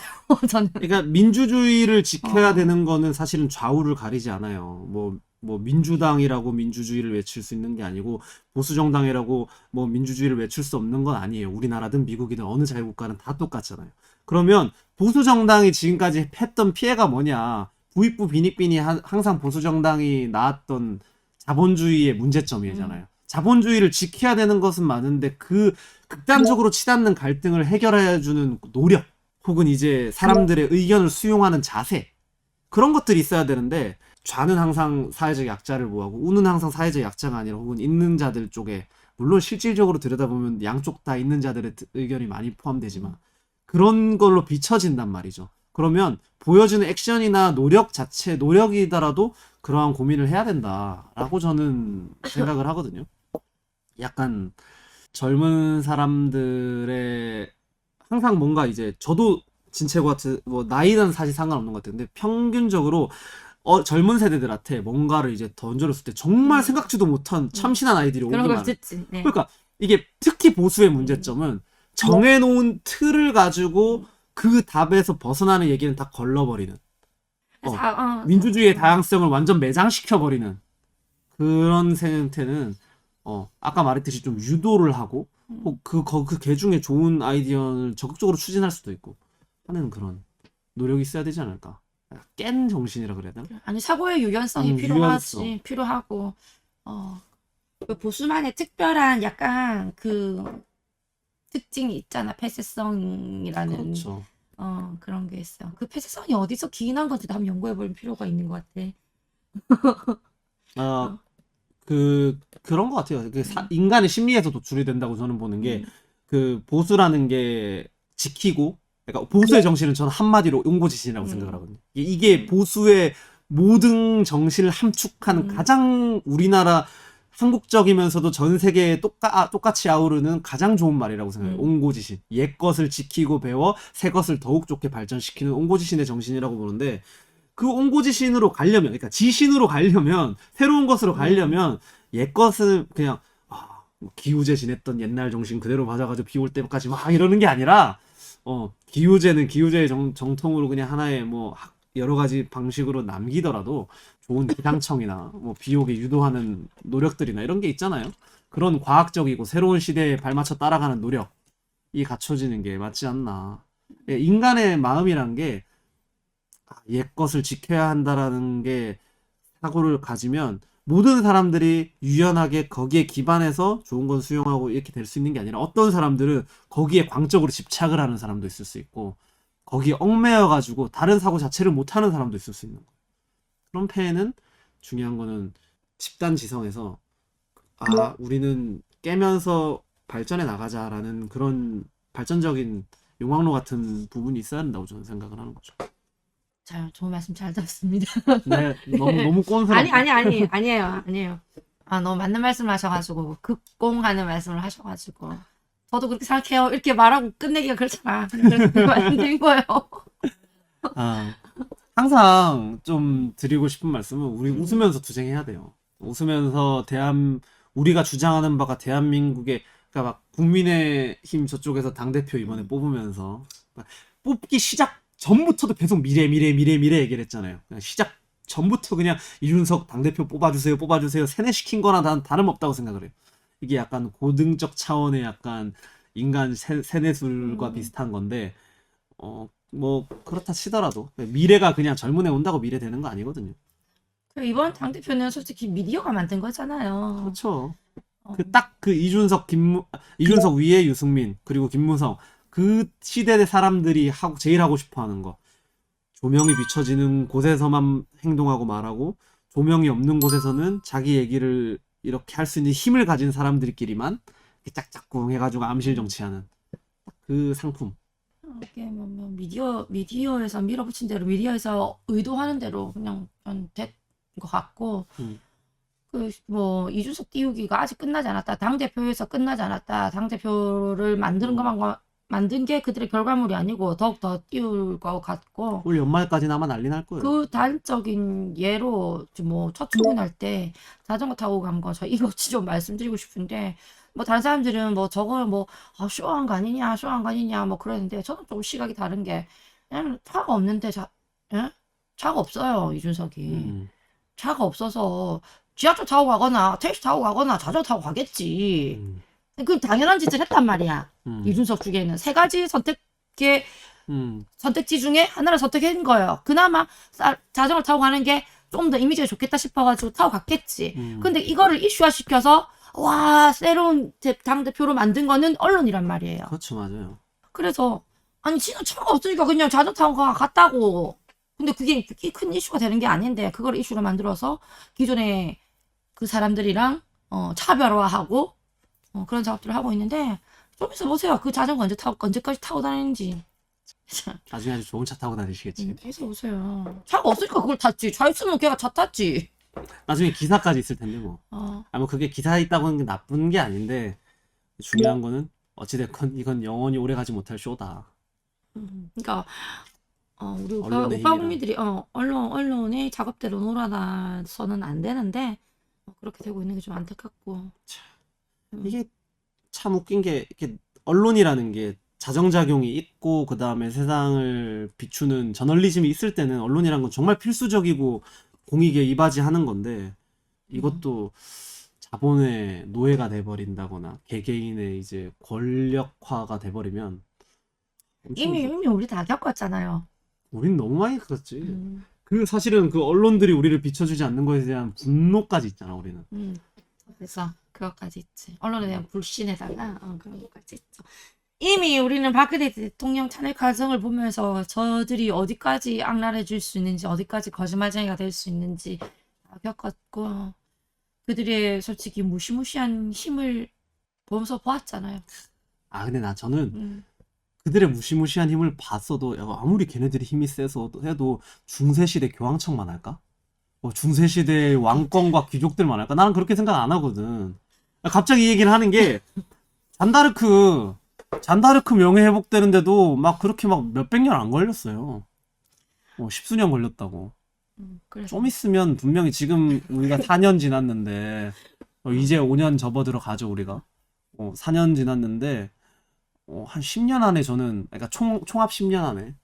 저는. 그러니까 민주주의를 지켜야 되는 거는 사실은 좌우를 가리지 않아요. 뭐 민주당이라고 민주주의를 외칠 수 있는 게 아니고, 보수정당이라고 뭐 민주주의를 외칠 수 없는 건 아니에요. 우리나라든 미국이든 어느 자유국가는 다 똑같잖아요. 그러면 보수정당이 지금까지 했던 피해가 뭐냐? 부익부 빈익빈이 항상 보수정당이 나왔던 자본주의의 문제점이잖아요. 자본주의를 지켜야 되는 것은 많은데, 그 극단적으로 치닫는 갈등을 해결해주는 노력, 혹은 이제 사람들의 의견을 수용하는 자세, 그런 것들이 있어야 되는데, 좌는 항상 사회적 약자를 보호하고 우는 항상 사회적 약자가 아니라 혹은 있는 자들 쪽에, 물론 실질적으로 들여다보면 양쪽 다 있는 자들의 의견이 많이 포함되지만 그런 걸로 비춰진단 말이죠. 그러면 보여주는 액션이나 노력이더라도 그러한 고민을 해야 된다라고 저는 생각을 하거든요. 약간 젊은 사람들의 항상 뭔가, 이제 저도 진채고 같은, 뭐 나이는 사실 상관없는 것 같아요. 근데 평균적으로 젊은 세대들한테 뭔가를 이제 던져줬을 때 정말 생각지도 못한 참신한 아이들이 그런 오기만 걸 듣지. 네. 그러니까 이게 특히 보수의 문제점은, 정해놓은 틀을 가지고 그 답에서 벗어나는 얘기는 다 걸러버리는, 민주주의의 다양성을 완전 매장시켜버리는 그런 생태는, 아까 말했듯이 좀 유도를 하고, 그 중에 좋은 아이디어를 적극적으로 추진할 수도 있고 하는 그런 노력이 있어야 되지 않을까. 깬 정신이라 그래야 되나? 아니, 사고의 유연성이 필요하고, 그 보수만의 특별한 약간 그 특징이 있잖아. 폐쇄성이라는. 그렇죠. 그런 게 있어. 그 폐쇄성이 어디서 기인한 건지 한번 연구해볼 필요가 있는 것 같아. 그런 것 같아요. 인간의 심리에서 도출이 된다고 저는 보는 게, 그 보수라는 게 지키고, 그러니까 보수의 정신은 저는 한마디로 용고지신이라고 생각을 하거든요. 이게 보수의 모든 정신을 함축한 가장 우리나라 한국적이면서도 전 세계에 똑같이 아우르는 가장 좋은 말이라고 생각해요. 음. 옹고지신. 옛 것을 지키고 배워 새 것을 더욱 좋게 발전시키는 옹고지신의 정신이라고 보는데, 그 옹고지신으로 가려면, 그러니까 지신으로 가려면, 새로운 것으로 가려면 옛 것을 그냥 뭐 기우제 지냈던 옛날 정신 그대로 맞아가지고 비 올 때까지 막 이러는 게 아니라, 기우제는 기우제의 정통으로 그냥 하나의 뭐 여러 가지 방식으로 남기더라도 좋은 기상청이나 뭐 비 오게 유도하는 노력들이나 이런 게 있잖아요. 그런 과학적이고 새로운 시대에 발맞춰 따라가는 노력이 갖춰지는 게 맞지 않나. 예, 인간의 마음이란 게 옛 것을 지켜야 한다라는 게 사고를 가지면 모든 사람들이 유연하게 거기에 기반해서 좋은 건 수용하고 이렇게 될 수 있는 게 아니라, 어떤 사람들은 거기에 광적으로 집착을 하는 사람도 있을 수 있고, 거기에 얽매여가지고 다른 사고 자체를 못하는 사람도 있을 수 있는 거예요. 그런 패에는 중요한 거는 집단지성에서 우리는 깨면서 발전해 나가자라는 그런 발전적인 용광로 같은 부분이 있어야 한다고 저는 생각을 하는 거죠. 잘, 좋은 말씀 잘 들었습니다. 네, 너무 꼰스럽다. 아니에요. 아, 너무 맞는 말씀을 하셔가지고, 극공하는 말씀을 하셔가지고. 저도 그렇게 생각해요. 이렇게 말하고 끝내기가 그렇잖아. 그래서 그 말씀드린 거예요. 항상 좀 드리고 싶은 말씀은, 우리 웃으면서 투쟁해야 돼요. 웃으면서 우리가 주장하는 바가 대한민국의, 그러니까 막 국민의힘 저쪽에서 당대표 이번에 뽑으면서 막 뽑기 시작 전부터도 계속 미래 얘기를 했잖아요. 그냥 시작 전부터 그냥 이준석 당대표 뽑아주세요 세뇌시킨 거나 다름없다고 생각을 해요. 이게 약간 고등적 차원의 약간 인간 세뇌술과 비슷한 건데, 뭐 그렇다 치더라도 미래가 그냥 젊은 애 온다고 미래 되는 거 아니거든요. 이번 당대표는 솔직히 미디어가 만든 거잖아요. 그렇죠. 그 이준석 위에 유승민 그리고 김무성, 그 시대의 사람들이 제일 하고 싶어 하는 거, 조명이 비춰지는 곳에서만 행동하고 말하고, 조명이 없는 곳에서는 자기 얘기를 이렇게 할 수 있는 힘을 가진 사람들끼리만 짝짝꿍 해가지고 암실 정치하는 그 상품. 이게 미디어에서 밀어붙인 대로, 미디어에서 의도하는 대로 그냥 된 것 같고, 뭐 이준석 띄우기가 아직 끝나지 않았다. 당대표에서 끝나지 않았다. 당대표를 만든 게 그들의 결과물이 아니고 더욱더 띄울 것 같고, 올 연말까지는 아마 난리 날 거예요. 그 단적인 예로 뭐 첫 출근할 때 자전거 타고 간 거, 저 이거 좀 말씀드리고 싶은데, 뭐 다른 사람들은 뭐 저걸 뭐 쇼한 거 아니냐 뭐 그러는데, 저는 좀 시각이 다른 게, 그냥 차가 없는데 차가 없어요, 이준석이. 차가 없어서 지하철 타고 가거나 택시 타고 가거나 자전거 타고 가겠지. 그 당연한 짓을 했단 말이야. 이준석 중에는 세 가지 선택지 중에 하나를 선택한 거예요. 그나마 자전거 타고 가는 게 좀 더 이미지가 좋겠다 싶어가지고 타고 갔겠지. 근데 이거를 이슈화 시켜서 새로운 당대표로 만든 거는 언론이란 말이에요. 그렇죠, 맞아요. 그래서 아니 지는 차가 없으니까 그냥 자전거 타고 갔다고. 근데 그게 큰 이슈가 되는 게 아닌데, 그걸 이슈로 만들어서 기존의 그 사람들이랑 차별화하고 그런 작업들을 하고 있는데, 좀 있어 보세요. 그 자전거 언제까지 타고 다니는지. 나중에 아주 좋은 차 타고 다니시겠지. 있어 보세요. 차가 없으니까 그걸 탔지. 차 있으면 걔가 차 탔지. 나중에 기사까지 있을 텐데 뭐. 뭐 그게 기사에 있다고 하는 게 나쁜 게 아닌데, 중요한 거는 어찌됐건 이건 영원히 오래 가지 못할 쇼다. 그러니까 우리 언론의 오빠 힘이라. 국민들이 언론의 작업대로 놀아나서는 안 되는데, 그렇게 되고 있는 게 좀 안타깝고. 이게 참 웃긴 게, 이렇게 언론이라는 게 자정작용이 있고 그 다음에 세상을 비추는 저널리즘이 있을 때는 언론이란 건 정말 필수적이고 공익에 이바지하는 건데, 이것도 자본의 노예가 돼버린다거나 개개인의 이제 권력화가 돼버리면 이미 우리 다 겪었잖아요. 우린 너무 많이 겪었지. 그 사실은 그 언론들이 우리를 비춰주지 않는 것에 대한 분노까지 있잖아, 우리는. 그래서 그것까지 있지. 언론에 대한 불신에다가 그런 것까지 있죠. 이미 우리는 박근혜 대통령 탄핵 과정을 보면서 저들이 어디까지 악랄해질 수 있는지, 어디까지 거짓말쟁이가 될 수 있는지 다 겪었고, 그들의 솔직히 무시무시한 힘을 보면서 보았잖아요. 근데 저는 그들의 무시무시한 힘을 봤어도, 아무리 걔네들이 힘이 세서 해도 중세시대 교황청만 할까? 뭐 중세 시대의 왕권과 귀족들만 할까? 나는 그렇게 생각 안 하거든. 갑자기 이 얘기를 하는 게 잔다르크 명예 회복되는데도 막 그렇게 막 몇백 년 안 걸렸어요. 십수년 걸렸다고. 그래서 좀 있으면 분명히 지금 우리가 4년 지났는데 이제 5년 접어들어 가죠 우리가. 4년 지났는데 한 10년 안에 저는 그러니까 총합 10년 안에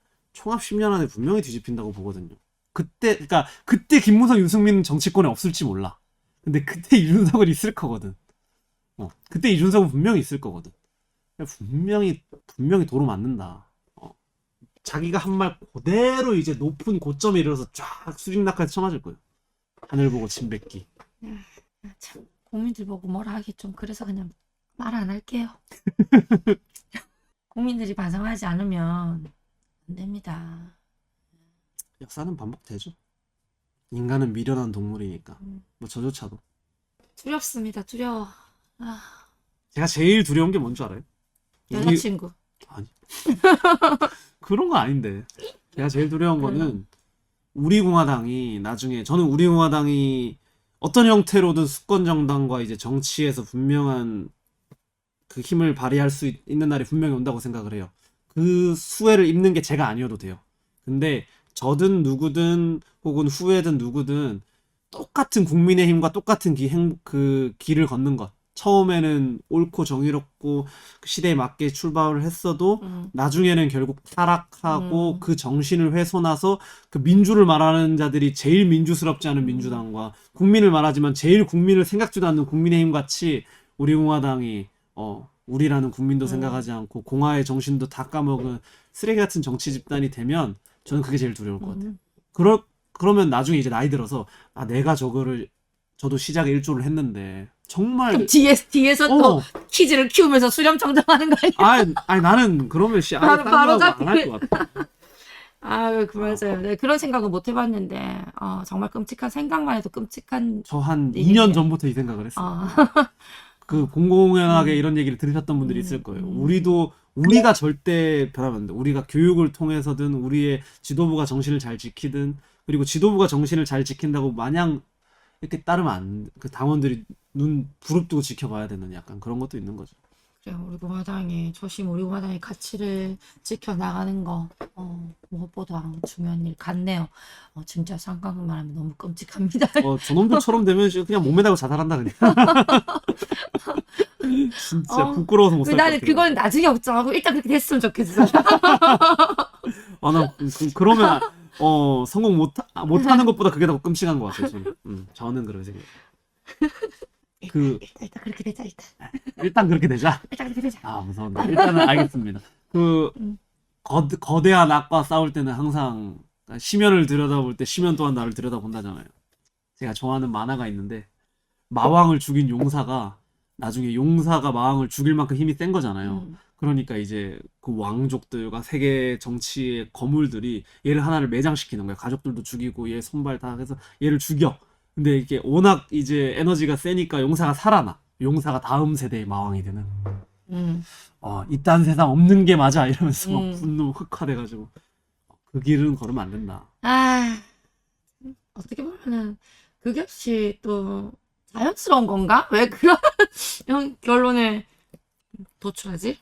분명히 뒤집힌다고 보거든요. 그때 김무성, 유승민 정치권에 없을지 몰라. 근데 그때 이준석은 있을 거거든. 그때 이준석은 분명히 있을 거거든. 분명히 도로 맞는다. 자기가 한 말 그대로 이제 높은 고점에 이르러서 쫙 수직낙하에서 쳐맞을 거예요. 하늘 보고 침 뱉기. 참 국민들 보고 뭐라 하기 좀 그래서 그냥 말 안 할게요. 국민들이 반성하지 않으면 안 됩니다. 역사는 반복되죠. 인간은 미련한 동물이니까. 뭐 저조차도. 두렵습니다. 두려워. 제가 제일 두려운 게 뭔 줄 알아요? 여자친구. 아니. 그런 거 아닌데. 제가 제일 두려운 거는 우리공화당이 나중에 저는 우리공화당이 어떤 형태로든 수권 정당과 이제 정치에서 분명한 그 힘을 발휘할 수 있는 날이 분명히 온다고 생각을 해요. 그 수혜를 입는 게 제가 아니어도 돼요. 근데 저든 누구든 혹은 후회든 누구든 똑같은 국민의힘과 똑같은 그 길을 걷는 것. 처음에는 옳고 정의롭고 그 시대에 맞게 출발을 했어도 나중에는 결국 타락하고 그 정신을 훼손해서 그 민주를 말하는 자들이 제일 민주스럽지 않은 민주당과 국민을 말하지만 제일 국민을 생각지도 않는 국민의힘 같이 우리 공화당이 우리라는 국민도 생각하지 않고 공화의 정신도 다 까먹은 쓰레기 같은 정치 집단이 되면 저는 그게 제일 두려울 것 같아요. 그러면 나중에 이제 나이 들어서 내가 저도 시작에 일조를 했는데 정말 그럼 뒤에서 또 퀴즈를 키우면서 수렴 청정하는 거 아니야? 아니 나는 그러면 바로 안할 것 같아. 맞아요. 네, 그런 생각은 못 해봤는데 정말 끔찍한 생각만 해도 끔찍한. 저 한 얘기네요. 2년 전부터 이 생각을 했어요. 그 공공연하게 이런 얘기를 들으셨던 분들이 있을 거예요. 우리가 절대 변하면 안 돼. 우리가 교육을 통해서든 우리의 지도부가 정신을 잘 지키든 그리고 지도부가 정신을 잘 지킨다고 마냥 이렇게 따르면 그 당원들이 눈 부릅뜨고 지켜봐야 되는 약간 그런 것도 있는 거죠. 그래요. 우리 공화당이 우리 공화당의 가치를 지켜나가는 거 무엇보다 중요한 일 같네요. 진짜 생각만 하면 너무 끔찍합니다. 저놈들처럼 되면 그냥 몸에 달고 자살한다 그냥. 진짜 부끄러워서 못 살 것 같아요. 나는 그건 나중에 걱정하고 일단 그렇게 됐으면 좋겠어. 나 그러면 성공 못하는 것보다 그게 더 끔찍한 것 같아요. 저는 그런 생각. 일단 그렇게 되자. 일단 그렇게 되자. 일단 그렇게 되자. 무서운데. 일단은 알겠습니다. 거대한 악과 싸울 때는 항상 심연을 들여다볼 때 심연 또한 나를 들여다본다잖아요. 제가 좋아하는 만화가 있는데 마왕을 죽인 용사가 나중에 용사가 마왕을 죽일 만큼 힘이 센 거잖아요. 그러니까 이제 그 왕족들과 세계 정치의 거물들이 얘를 하나를 매장시키는 거예요. 가족들도 죽이고 얘 손발 다 해서 얘를 죽여. 근데 이게 워낙 이제 에너지가 세니까 용사가 살아나. 용사가 다음 세대의 마왕이 되는. 이딴 세상 없는 게 맞아 이러면서 막 분노 흑화돼가지고 그 길은 걸으면 안 된다. 어떻게 보면은 그게 혹시 또 자연스러운 건가? 왜 그런 결론을 도출하지?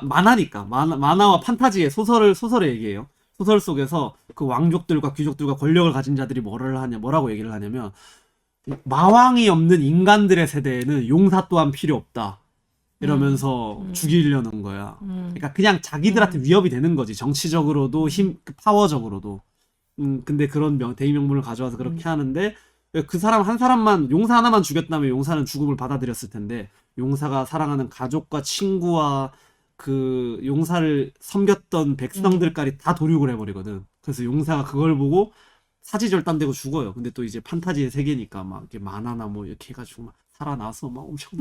만화니까 만화와 판타지의 소설의 얘기예요. 소설 속에서 그 왕족들과 귀족들과 권력을 가진 자들이 뭐라고 얘기를 하냐면 마왕이 없는 인간들의 세대에는 용사 또한 필요 없다. 이러면서 죽이려는 거야. 그러니까 그냥 자기들한테 위협이 되는 거지. 정치적으로도 파워적으로도. 근데 그런 대의명분을 가져와서 그렇게 하는데 그 사람 한 사람만 용사 하나만 죽였다면 용사는 죽음을 받아들였을 텐데 용사가 사랑하는 가족과 친구와 그 용사를 섬겼던 백성들까지 다 도륙을 해버리거든. 그래서 용사가 그걸 보고 사지절단되고 죽어요. 근데 또 이제 판타지의 세계니까 막 이렇게 만화나 뭐 이렇게 해가지고 막 살아나서 막 엄청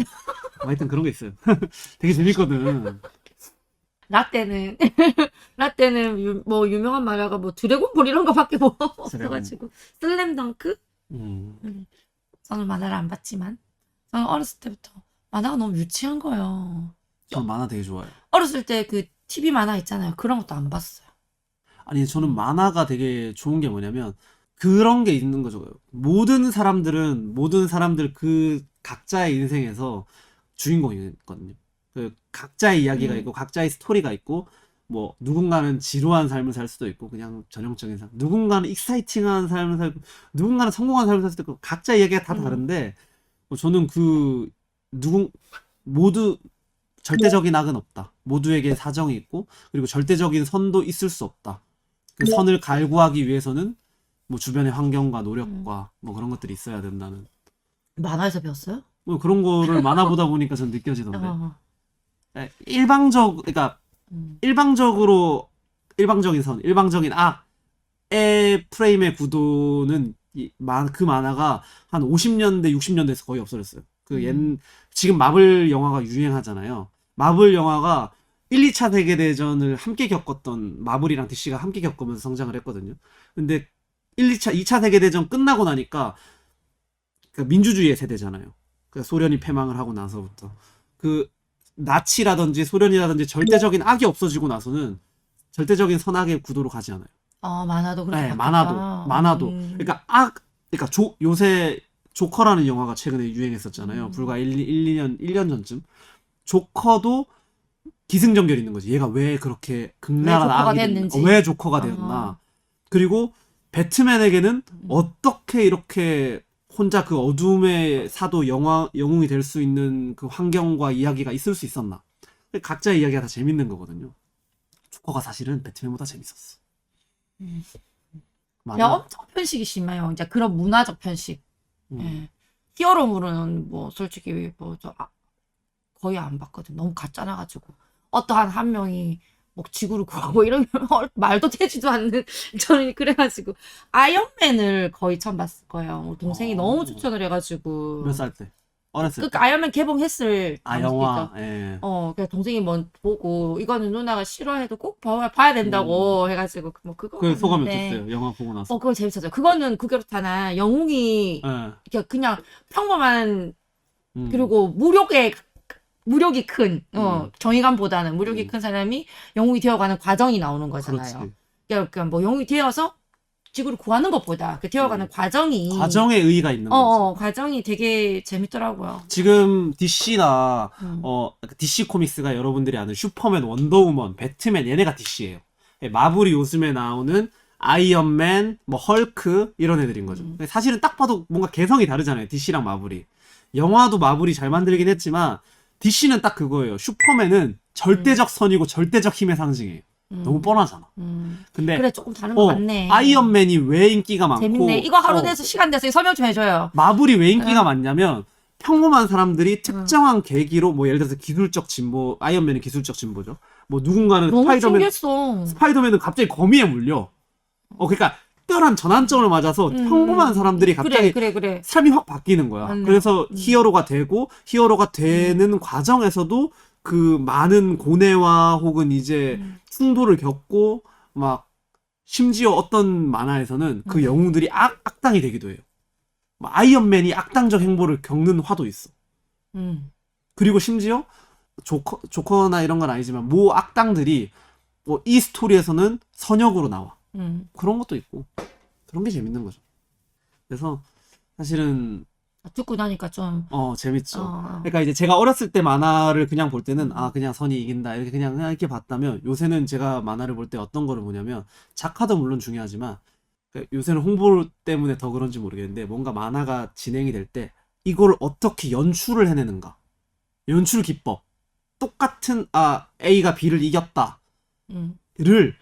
하여튼 그런 게 있어요. 되게 재밌거든. 라떼는 뭐 유명한 만화가 뭐 드래곤볼 이런 거밖에 뭐 없어가지고 슬램덩크? 저는 만화를 안 봤지만 저는 어렸을 때부터 만화가 너무 유치한 거예요. 전 만화 되게 좋아해요. 어렸을 때 그 TV 만화 있잖아요. 그런 것도 안 봤어요. 아니 저는 만화가 되게 좋은 게 뭐냐면 그런 게 있는 거죠. 모든 사람들 그 각자의 인생에서 주인공이거든요. 그 각자의 이야기가 있고 각자의 스토리가 있고 뭐 누군가는 지루한 삶을 살 수도 있고 그냥 전형적인 삶, 누군가는 익사이팅한 삶을 살고 누군가는 성공한 삶을 살 수도 있고 각자 이야기가 다 다른데 저는 모두 절대적인 악은 없다. 모두에게 사정이 있고 그리고 절대적인 선도 있을 수 없다. 그 선을 갈구하기 위해서는 뭐 주변의 환경과 노력과 뭐 그런 것들이 있어야 된다는 만화에서 배웠어요? 뭐 그런 거를 만화 보다 보니까 전 느껴지던데. 어. 그러니까 일방적인 선, 일방적인 악의 프레임의 구도는 그 만화가 한 50년대, 60년대에서 거의 없어졌어요. 지금 마블 영화가 유행하잖아요. 마블 영화가 1, 2차 세계대전을 함께 겪었던 마블이랑 DC가 함께 겪으면서 성장을 했거든요. 근데 2차 세계대전 끝나고 나니까 그 민주주의의 세대잖아요. 그 소련이 패망을 하고 나서부터 그 나치라든지 소련이라든지 절대적인 악이 없어지고 나서는 절대적인 선악의 구도로 가지 않아요. 만화도 그렇게 네, 바뀌었다. 만화도. 그러니까 요새 조커라는 영화가 최근에 유행했었잖아요. 불과 1년 전쯤. 조커도 기승전결 있는 거지. 얘가 왜 그렇게 극렬한 조커가 악이 됐는지. 왜 조커가 되었나. 그리고 배트맨에게는 어떻게 이렇게 혼자 그 어둠의 사도 영웅이 될 수 있는 그 환경과 이야기가 있을 수 있었나. 각자의 이야기가 다 재밌는 거거든요. 조커가 사실은 배트맨보다 재밌었어. 야, 엄청 편식이 심해요. 이제 그런 문화적 편식. 예. 히어로물은 뭐 솔직히 거의 안 봤거든. 너무 가짜나가지고 어떠한 한 명이 뭐 지구를 구하고 이런 말도 되지도 않는 저는 그래가지고 아이언맨을 거의 처음 봤을 거예요. 우리 동생이 너무 추천을 해가지고 몇 살 때? 어렸을 때? 그 아이언맨 개봉했을 영화. 당시죠. 예. 그래서 동생이 보고 이거는 누나가 싫어해도 꼭 봐야 된다고 해가지고 뭐 그거 그 소감이 봤는데 어땠어요? 영화 보고 나서. 그거 재밌었죠. 그거는 그렇잖아. 영웅이 예. 그냥 평범한 음. 그리고 무력이 큰 정의감보다는 무력이 큰 사람이 영웅이 되어가는 과정이 나오는 거잖아요. 그렇지. 그러니까 뭐 영웅이 되어서 지구를 구하는 것보다 그 되어가는 과정이 과정의 의의가 있는 거지. 과정이 되게 재밌더라고요. 지금 DC나 DC 코믹스가 여러분들이 아는 슈퍼맨, 원더우먼, 배트맨 얘네가 DC예요. 마블이 요즘에 나오는 아이언맨, 뭐 헐크 이런 애들인 거죠. 근데 사실은 딱 봐도 뭔가 개성이 다르잖아요. DC랑 마블이. 영화도 마블이 잘 만들긴 했지만 DC는 딱 그거예요. 슈퍼맨은 절대적 선이고 절대적 힘의 상징이에요. 너무 뻔하잖아. 근데 그래 조금 다른 거 같네. 아이언맨이 왜 인기가 많고 재밌네. 이거 하루 돼서 시간 돼서 설명 좀 해줘요. 마블이 왜 인기가 많냐면 평범한 사람들이 특정한 계기로 뭐 예를 들어서 기술적 진보, 아이언맨은 기술적 진보죠. 뭐 누군가는 너무 신기했어. 스파이더맨은 갑자기 거미에 물려. 그러니까 특별한 전환점을 맞아서 평범한 사람들이 갑자기 그래. 삶이 확 바뀌는 거야. 맞네. 그래서 히어로가 되는 과정에서도 그 많은 고뇌와 혹은 이제 충돌을 겪고 막 심지어 어떤 만화에서는 그 영웅들이 악당이 되기도 해요. 아이언맨이 악당적 행보를 겪는 화도 있어. 그리고 심지어 조커나 이런 건 아니지만 모 악당들이 뭐 이 스토리에서는 선역으로 나와. 그런 것도 있고 그런 게 재밌는 거죠. 그래서 사실은 듣고 나니까 좀 재밌죠. 그러니까 이제 제가 어렸을 때 만화를 그냥 볼 때는 그냥 선이 이긴다 이렇게 그냥 이렇게 봤다면 요새는 제가 만화를 볼 때 어떤 거를 보냐면 작화도 물론 중요하지만 요새는 홍보 때문에 더 그런지 모르겠는데 뭔가 만화가 진행이 될 때 이걸 어떻게 연출을 해내는가, 연출 기법, 똑같은 A가 B를 이겼다를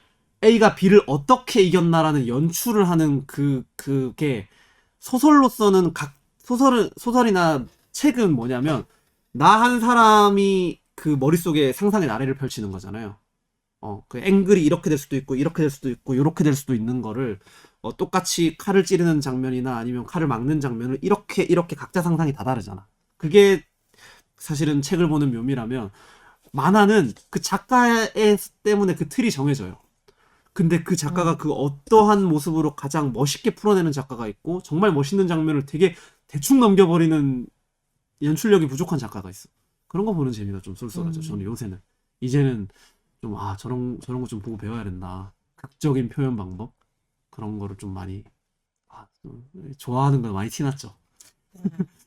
A가 B를 어떻게 이겼나라는 연출을 하는 그게 소설로서는 소설이나 책은 뭐냐면 나 한 사람이 그 머릿속에 상상의 나래를 펼치는 거잖아요. 그 앵글이 이렇게 될 수도 있고 이렇게 될 수도 있고 이렇게 될 수도 있는 거를 똑같이 칼을 찌르는 장면이나 아니면 칼을 막는 장면을 이렇게 각자 상상이 다 다르잖아. 그게 사실은 책을 보는 묘미라면 만화는 그 작가 때문에 그 틀이 정해져요. 근데 그 작가가 그 어떠한 모습으로 가장 멋있게 풀어내는 작가가 있고 정말 멋있는 장면을 되게 대충 넘겨버리는 연출력이 부족한 작가가 있어. 그런 거 보는 재미가 좀 쏠쏠하죠. 저는 요새는. 이제는 좀 저런 거 좀 보고 배워야 된다. 극적인 표현 방법 그런 거를 좀 많이 좋아하는 건 많이 티났죠.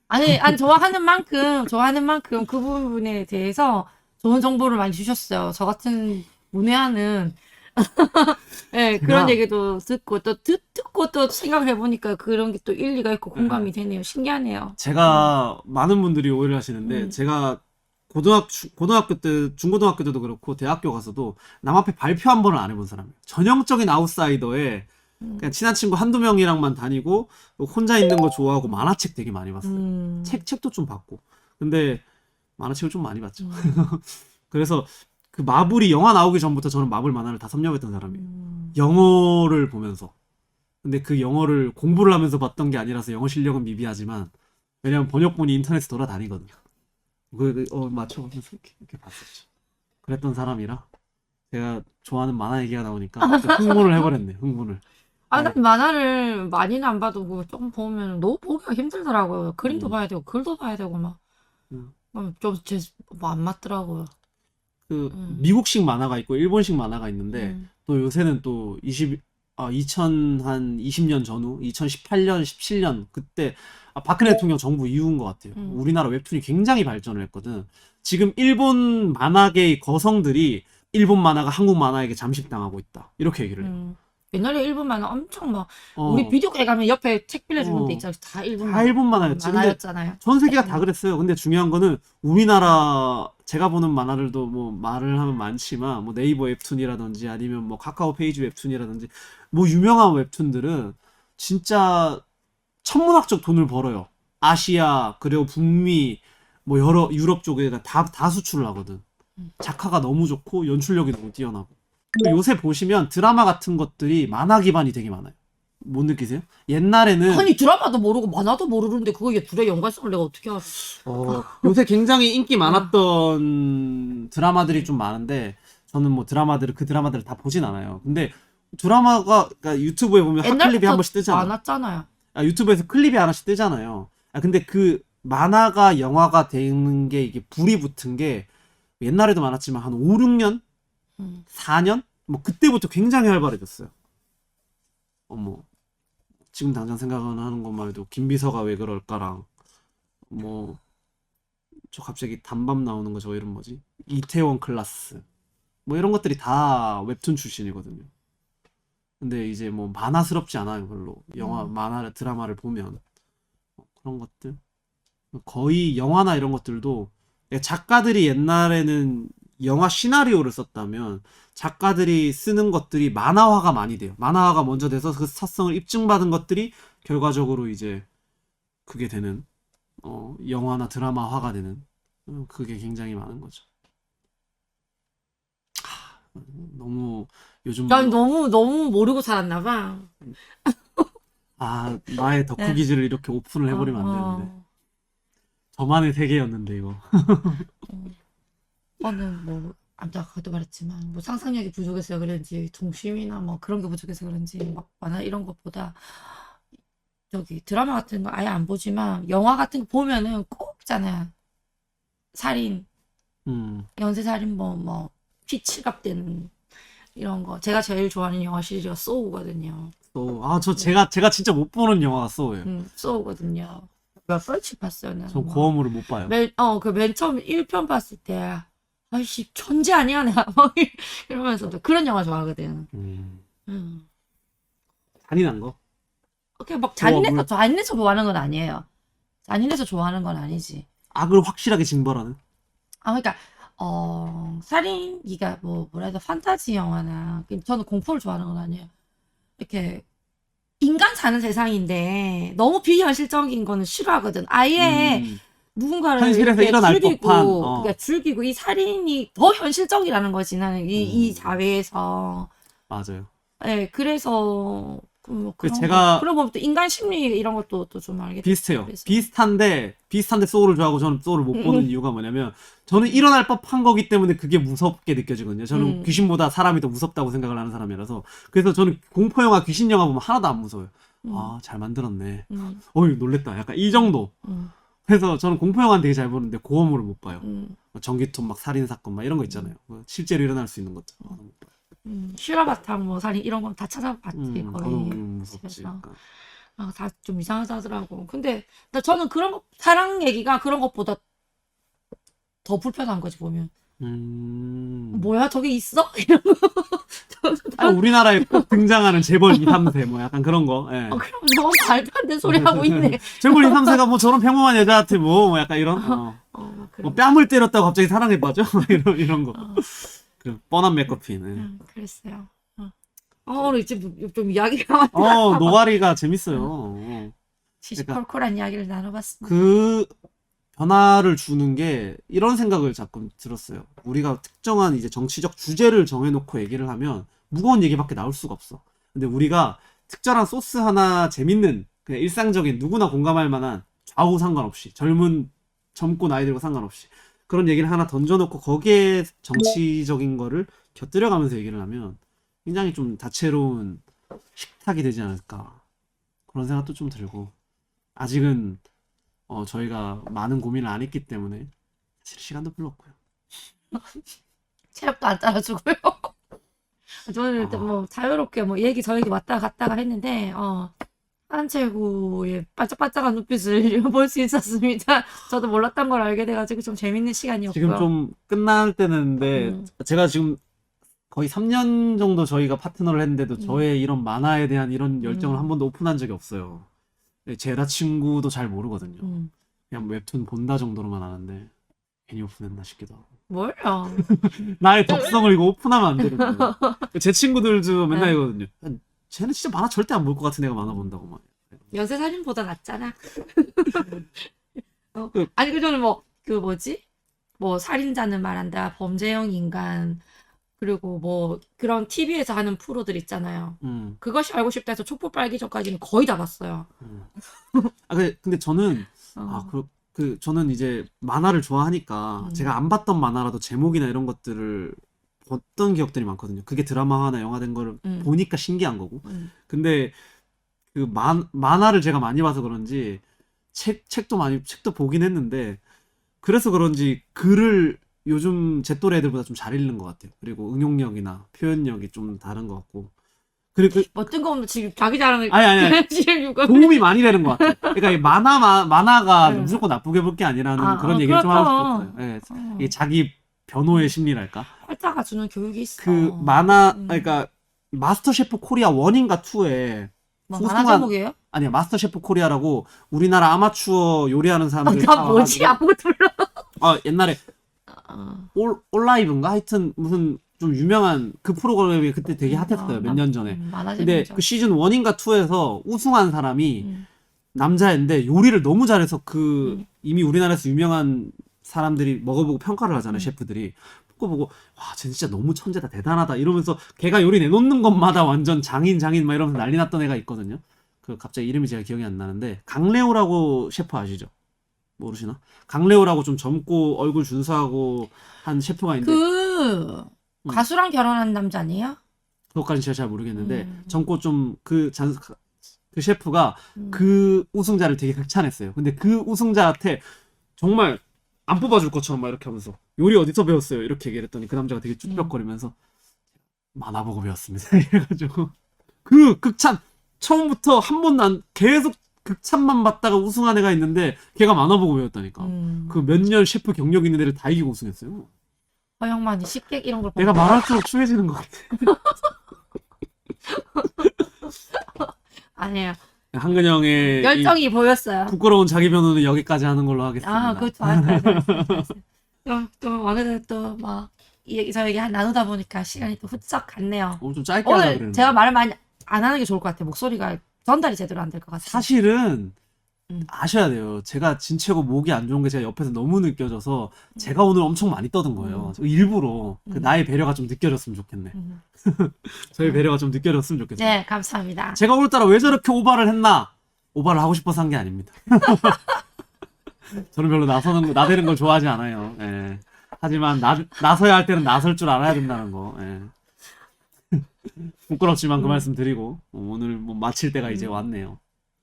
아니 좋아하는 만큼 그 부분에 대해서 좋은 정보를 많이 주셨어요. 저 같은 문외한은 네, 그런 제가- 얘기도 듣고 또 생각을 해보니까 그런 게 또 일리가 있고 공감이 되네요. 신기하네요. 제가 많은 분들이 오해를 하시는데 제가 고등학교 때 중고등학교 때도 그렇고 대학교 가서도 남 앞에 발표 한 번을 안 해본 사람이에요. 전형적인 아웃사이더에 그냥 친한 친구 한두 명이랑만 다니고 혼자 있는 거 좋아하고 만화책 되게 많이 봤어요. 책도 좀 봤고. 근데 만화책을 좀 많이 봤죠. 그래서 그 마블이 영화 나오기 전부터 저는 마블 만화를 다 섭렵했던 사람이에요. 영어를 보면서. 근데 그 영어를 공부를 하면서 봤던 게 아니라서 영어 실력은 미비하지만 왜냐면 번역본이 인터넷에 돌아다니거든요. 맞춰보면서 이렇게 봤었죠. 그랬던 사람이라 제가 좋아하는 만화 얘기가 나오니까 흥분을 해버렸네. 흥분을. 난 만화를 많이는 안 봐도 뭐 조금 보면 너무 보기가 힘들더라고요. 그림도 봐야 되고 글도 봐야 되고 막 좀안 맞더라고요. 미국식 만화가 있고 일본식 만화가 있는데 또 요새는 또 2020년 전후 2018년 17년 그때 박근혜 대통령 정부 이후인 것 같아요. 우리나라 웹툰이 굉장히 발전을 했거든. 지금 일본 만화계의 거성들이 일본 만화가 한국 만화에게 잠식당하고 있다 이렇게 얘기를 해요. 옛날에 일본 만화 엄청 막 우리 비디오에 가면 옆에 책 빌려주는 데 있잖아요. 다 일본 다 일본 만화였지. 근데 만화였잖아요. 전 세계가 다 그랬어요. 근데 중요한 거는 우리나라 제가 보는 만화들도 뭐 말을 하면 많지만 뭐 네이버 웹툰이라든지 아니면 뭐 카카오 페이지 웹툰이라든지 뭐 유명한 웹툰들은 진짜 천문학적 돈을 벌어요. 아시아 그리고 북미 뭐 여러 유럽 쪽에 다 수출을 하거든. 작화가 너무 좋고 연출력이 너무 뛰어나고. 요새 보시면 드라마 같은 것들이 만화 기반이 되게 많아요. 못 느끼세요? 옛날에는 아니 드라마도 모르고 만화도 모르는데 그거 얘 둘의 연관성을 내가 어떻게 알아? 요새 굉장히 인기 많았던 드라마들이 좀 많은데 저는 뭐 그 드라마들을 다 보진 않아요. 근데 드라마가 그러니까 유튜브에 보면 핫클립이 한 번씩 뜨잖아요. 많았잖아요. 유튜브에서 클립이 하나씩 뜨잖아요. 근데 그 만화가 영화가 되는 게 이게 불이 붙은 게 옛날에도 많았지만 한 5, 6년? 4년? 뭐 그때부터 굉장히 활발해졌어요. 뭐 지금 당장 생각하는 것만 해도 김비서가 왜 그럴까랑 뭐 저 갑자기 단밤 나오는 거 저 이름 뭐지? 이태원 클라스 뭐 이런 것들이 다 웹툰 출신이거든요. 근데 이제 뭐 만화스럽지 않아요 별로. 만화를 드라마를 보면 그런 것들 거의 영화나 이런 것들도 작가들이 옛날에는 영화 시나리오를 썼다면 작가들이 쓰는 것들이 만화화가 많이 돼요. 만화화가 먼저 돼서 그 사성을 입증받은 것들이 결과적으로 이제 그게 되는 영화나 드라마화가 되는 그게 굉장히 많은 거죠. 너무 요즘 난 너무 모르고 살았나 봐. 나의 덕후 기질을 이렇게 오픈을 해버리면 안 되는데 저만의 세계였는데 이거. 저는 뭐 아까도 말했지만 뭐 상상력이 부족해서 그런지 동심이나 뭐 그런 게 부족해서 그런지 막 만화 이런 것보다 저기 드라마 같은 거 아예 안 보지만 영화 같은 거 보면은 꼭 있잖아요. 살인, 연쇄살인 뭐 피칠갑되는 이런 거. 제가 제일 좋아하는 영화 시리즈가 소우거든요. 제가 진짜 못 보는 영화가 소우예요. 소우거든요. 몇 번씩 봤어요. 나는 전 뭐. 고어물을 못 봐요. 맨 처음 1편 봤을 때 아이씨 천재 아니야 내가 막 이러면서도 그런 영화 좋아하거든. 잔인한 거? 그냥 막 잔인해서 좋아하는 건 아니에요. 잔인해서 좋아하는 건 아니지. 악을 확실하게 징벌하는? 그러니까 살인기가 뭐라 해야 돼 판타지 영화나 저는 공포를 좋아하는 건 아니에요. 이렇게 인간 사는 세상인데 너무 비현실적인 거는 싫어하거든. 아예 누군가를 현실에서 이렇게 일어날 즐기고, 법한, 그러니까 즐기고 이 살인이 더 현실적이라는 거지 나는 이 사회에서. 맞아요. 네, 그래서 뭐 그런 제가 그러고 보면 또 인간 심리 이런 것도 또 좀 알게 비슷해요. 그래서. 비슷한데 소울을 좋아하고 저는 소울을 못 보는 이유가 뭐냐면 저는 일어날 법한 거기 때문에 그게 무섭게 느껴지거든요. 저는 귀신보다 사람이 더 무섭다고 생각을 하는 사람이라서 그래서 저는 공포 영화, 귀신 영화 보면 하나도 안 무서워요. 잘 만들었네. 어이 놀랬다. 약간 이 정도. 그래서 저는 공포 영화는 되게 잘 보는데 고어물을 못 봐요. 전기톱 막 살인 사건 막 이런 거 있잖아요. 실제로 일어날 수 있는 것들. 실화바탕 뭐 살인 이런 건 다 찾아봤지 거의. 무섭지. 그래서. 아, 다 좀 이상하다 하더라고. 근데 저는 그런 거, 사랑 얘기가 그런 것보다 더 불편한 거지 보면. 뭐야 저게 있어? 이런 거. 우리나라에 꼭 등장하는 재벌 2, 3세 뭐 약간 그런 거. 예. 그럼 너무 말도 안 되는 소리 하고 있네. 재벌 2, 3세가 뭐 저런 평범한 여자한테 뭐 약간 이런 뭐 그럼. 뺨을 때렸다고 갑자기 사랑에 빠져? 이런 거. 그 뻔한 메커핀. 그랬어요. 오늘 이제 좀 이야기가 많다. 노가리가 재밌어요. 시시콜콜한 이야기를 나눠봤습니다. 그 변화를 주는 게 이런 생각을 자꾸 들었어요. 우리가 특정한 이제 정치적 주제를 정해놓고 얘기를 하면 무거운 얘기밖에 나올 수가 없어. 근데 우리가 특정한 소스 하나 재밌는 그냥 일상적인 누구나 공감할 만한 좌우 상관없이 젊고 나이 들고 상관없이 그런 얘기를 하나 던져놓고 거기에 정치적인 거를 곁들여가면서 얘기를 하면 굉장히 좀 다채로운 식탁이 되지 않을까 그런 생각도 좀 들고 아직은 저희가 많은 고민을 안 했기 때문에 사실 시간도 별로 없고요. 체력도 안 따라주고요. 저는 일단 뭐 자유롭게 뭐 저 얘기 왔다 갔다가 했는데 한채구의 반짝반짝한 눈빛을 볼 수 있었습니다. 저도 몰랐던 걸 알게 돼가지고 좀 재밌는 시간이었고요. 지금 좀 끝날 때는데 제가 지금 거의 3년 정도 저희가 파트너를 했는데도 저의 이런 만화에 대한 이런 열정을 한 번도 오픈한 적이 없어요. 제 여자친구도 잘 모르거든요. 그냥 웹툰 본다 정도로만 아는데 괜히 오픈했나 싶기도 하고. 뭘요? 나의 덕성을 이거 오픈하면 안 되는데. 제 친구들도 맨날 이거든요. 쟤는 진짜 만화 절대 안 볼 것 같은 애가 만화 본다고 막. 연쇄살인보다 낫잖아. 아니 그저는 뭐 살인자는 말한다, 범죄형 인간, 그리고 뭐 그런 TV에서 하는 프로들 있잖아요. 그것이 알고 싶다 해서 촛불 빨기 전까지는 거의 다 봤어요. 근데 저는 저는 이제 만화를 좋아하니까 제가 안 봤던 만화라도 제목이나 이런 것들을 봤던 기억들이 많거든요. 그게 드라마나 영화 된 거를 보니까 신기한 거고. 근데 그 만화를 제가 많이 봐서 그런지 책도 보긴 했는데 그래서 그런지 글을 요즘 제 또래 애들보다 좀 잘 읽는 것 같아요. 그리고 응용력이나 표현력이 좀 다른 것 같고. 그리고 뭐 뜬금없는 지금 자기 자랑을 아니. 지금 도움이 많이 되는 것 같아요. 그러니까 이 만화가 무조건 나쁘게 볼 게 아니라는 그런 얘기를 좀 하고 싶었어요. 예. 이게 자기 변호의 심리랄까? 활자가 주는 교육이 있어. 그 그러니까 마스터 셰프 코리아 1인가 2에 만화 제목이에요? 아니야, 마스터 셰프 코리아라고 우리나라 아마추어 요리하는 사람들 나 뭐지? 아무것도 몰라. 옛날에 올라이브인가? 하여튼 무슨 좀 유명한 그 프로그램이 그때 되게 핫했어요. 몇 년 전에. 근데 그 시즌 1인가 2에서 우승한 사람이 남자인데 요리를 너무 잘해서 이미 우리나라에서 유명한 사람들이 먹어보고 평가를 하잖아요. 셰프들이. 그거 보고 와, 쟤 진짜 너무 천재다, 대단하다 이러면서 걔가 요리 내놓는 것마다 완전 장인 막 이러면서 난리 났던 애가 있거든요. 갑자기 이름이 제가 기억이 안 나는데 강래호라고 셰프 아시죠? 모르시나? 강래호라고 좀 젊고 얼굴 준수하고 한 셰프가 있는데 가수랑 결혼한 남자 아니에요? 그것까지 제가 잘 모르겠는데 젊고 좀 그 셰프가 그 우승자를 되게 극찬했어요. 근데 그 우승자한테 정말 안 뽑아줄 것처럼 막 이렇게 하면서 요리 어디서 배웠어요? 이렇게 얘기를 했더니 그 남자가 되게 쭈뼛거리면서 만화 보고 배웠습니다. 이래가지고 그 극찬 처음부터 한 번도 안 계속 극찬만 받다가 우승한 애가 있는데 걔가 만화 보고 배웠다니까. 그 몇 년 셰프 경력 있는 애를 다 이기고 우승했어요. 허영만이 식객 이런 걸 내가 말할수록 추해지는 것 같아. 아니에요. 한근영의 열정이 보였어요. 부끄러운 자기 변호는 여기까지 하는 걸로 하겠습니다. 그것도 또 어느덧 또막 이 얘기 저 얘기 나누다 보니까 시간이 또 훌쩍 갔네요. 오늘 좀 짧게 하려고 오늘 그랬는데. 제가 말을 많이 안 하는 게 좋을 것 같아요. 목소리가 전달이 제대로 안 될 것 같아요. 사실은 아셔야 돼요. 제가 진채고 목이 안 좋은 게 제가 옆에서 너무 느껴져서 제가 오늘 엄청 많이 떠든 거예요. 일부러 나의 배려가 좀 느껴졌으면 좋겠네. 저의 배려가 좀 느껴졌으면 좋겠어요. 네, 감사합니다. 제가 오늘따라 왜 저렇게 오바를 했나? 오바를 하고 싶어서 한 게 아닙니다. 저는 별로 나대는 걸 좋아하지 않아요. 예. 하지만 나서야 할 때는 나설 줄 알아야 된다는 거. 예. 부끄럽지만 그 말씀 드리고 오늘 뭐 마칠 때가 이제 왔네요.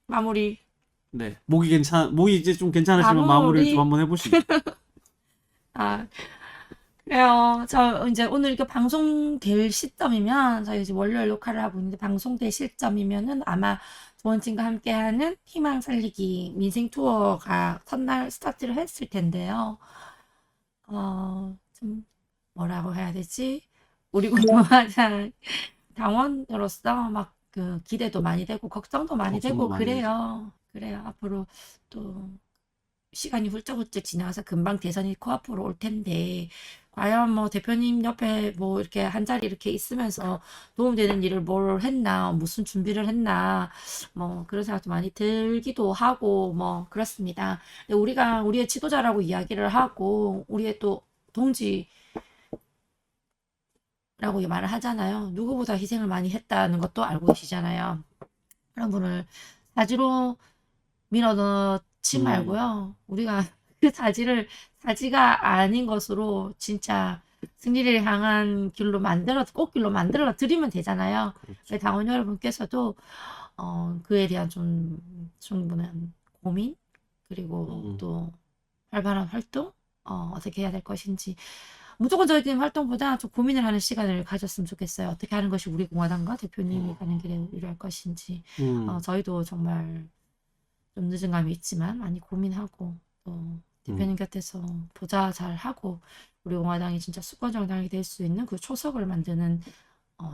마무리. 네, 목이 이제 좀 괜찮으시면 마무리를 좀 한번 해보시죠. 그래요. 저 이제 오늘 이렇게 방송될 시점이면 저희 이제 월요일 녹화를 하고 있는데 방송될 시점이면은 아마 좋은 팀과 함께하는 희망 살리기 민생 투어가 첫날 스타트를 했을 텐데요. 좀 뭐라고 해야 되지? 우리 공화당 당원으로서 막 그 기대도 많이 되고 걱정도 많이 걱정도 되고 많이 그래요. 앞으로 또 시간이 훌쩍훌쩍 지나서 금방 대선이 코앞으로 올 텐데 과연 뭐 대표님 옆에 뭐 이렇게 한 자리 이렇게 있으면서 도움되는 일을 뭘 했나, 무슨 준비를 했나, 뭐 그런 생각도 많이 들기도 하고 뭐 그렇습니다. 근데 우리가 우리의 지도자라고 이야기를 하고 우리의 또 동지 라고 말을 하잖아요. 누구보다 희생을 많이 했다는 것도 알고 계시잖아요. 그런 분을 사지로 밀어넣지 말고요. 우리가 그 사지가 아닌 것으로 진짜 승리를 향한 꽃길로 만들어 드리면 되잖아요. 그래서 당원 여러분께서도 그에 대한 좀 충분한 고민 그리고 또 활발한 활동 어떻게 해야 될 것인지 무조건적인 활동보다 좀 고민을 하는 시간을 가졌으면 좋겠어요. 어떻게 하는 것이 우리 공화당과 대표님이 가는 길에 유리할 것인지. 저희도 정말 좀 늦은 감이 있지만 많이 고민하고 또 대표님 곁에서 보좌 잘 하고 우리 공화당이 진짜 수권 정당이 될 수 있는 그 초석을 만드는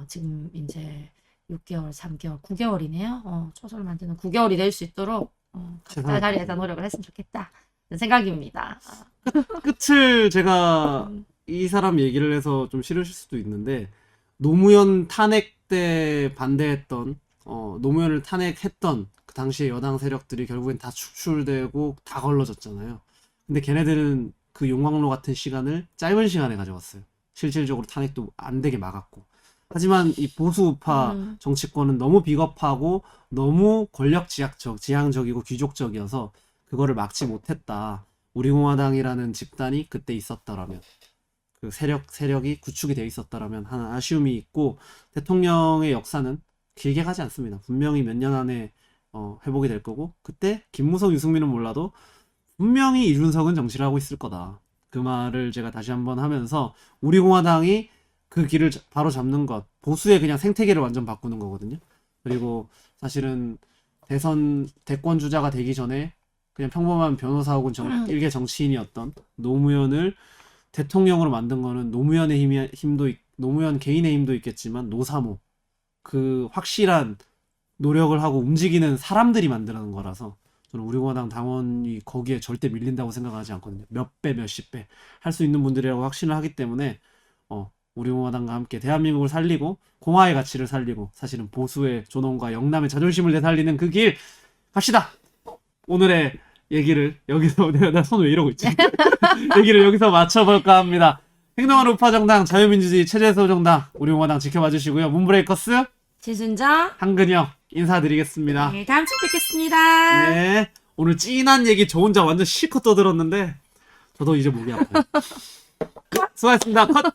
지금 이제 6개월, 3개월, 9개월이네요. 초석을 만드는 9개월이 될 수 있도록 각자 자리에서 노력을 했으면 좋겠다. 이런 생각입니다. 끝을 제가 이 사람 얘기를 해서 좀 싫으실 수도 있는데 노무현 탄핵 때 반대했던 노무현을 탄핵했던 그 당시에 여당 세력들이 결국엔 다 축출되고 다 걸러졌잖아요. 근데 걔네들은 그 용광로 같은 시간을 짧은 시간에 가져왔어요. 실질적으로 탄핵도 안 되게 막았고. 하지만 이 보수 우파 정치권은 너무 비겁하고 너무 권력 지향적이고 귀족적이어서 그거를 막지 못했다. 우리 공화당이라는 집단이 그때 있었더라면 그 세력이 구축이 돼 있었더라면 하는 아쉬움이 있고 대통령의 역사는 길게 가지 않습니다. 분명히 몇 년 안에 회복이 될 거고 그때 김무성, 유승민은 몰라도 분명히 이준석은 정치를 하고 있을 거다. 그 말을 제가 다시 한번 하면서 우리 공화당이 그 길을 바로 잡는 것 보수의 그냥 생태계를 완전 바꾸는 거거든요. 그리고 사실은 대권 주자가 되기 전에 그냥 평범한 변호사 혹은 일개 정치인이었던 노무현을 대통령으로 만든 거는 노무현의 노무현 개인의 힘도 있겠지만 노사모 그 확실한 노력을 하고 움직이는 사람들이 만드는 거라서 저는 우리 공화당 당원이 거기에 절대 밀린다고 생각하지 않거든요. 몇 배, 몇십 배 할 수 있는 분들이라고 확신을 하기 때문에 우리 공화당과 함께 대한민국을 살리고 공화의 가치를 살리고 사실은 보수의 존엄과 영남의 자존심을 되살리는 그 길 갑시다. 오늘의 얘기를 여기서 나 손 왜 이러고 있지? 얘기를 여기서 마쳐볼까 합니다. 행동하는 우파정당 자유민주주의 체제소정당 우리 공화당 지켜봐 주시고요. 문브레이커스 지순정 한근영 인사드리겠습니다. 네, 다음 주에 뵙겠습니다. 네, 오늘 찐한 얘기 저 혼자 완전 실컷 떠들었는데 저도 이제 목이 아파요. 수고하셨습니다. 컷.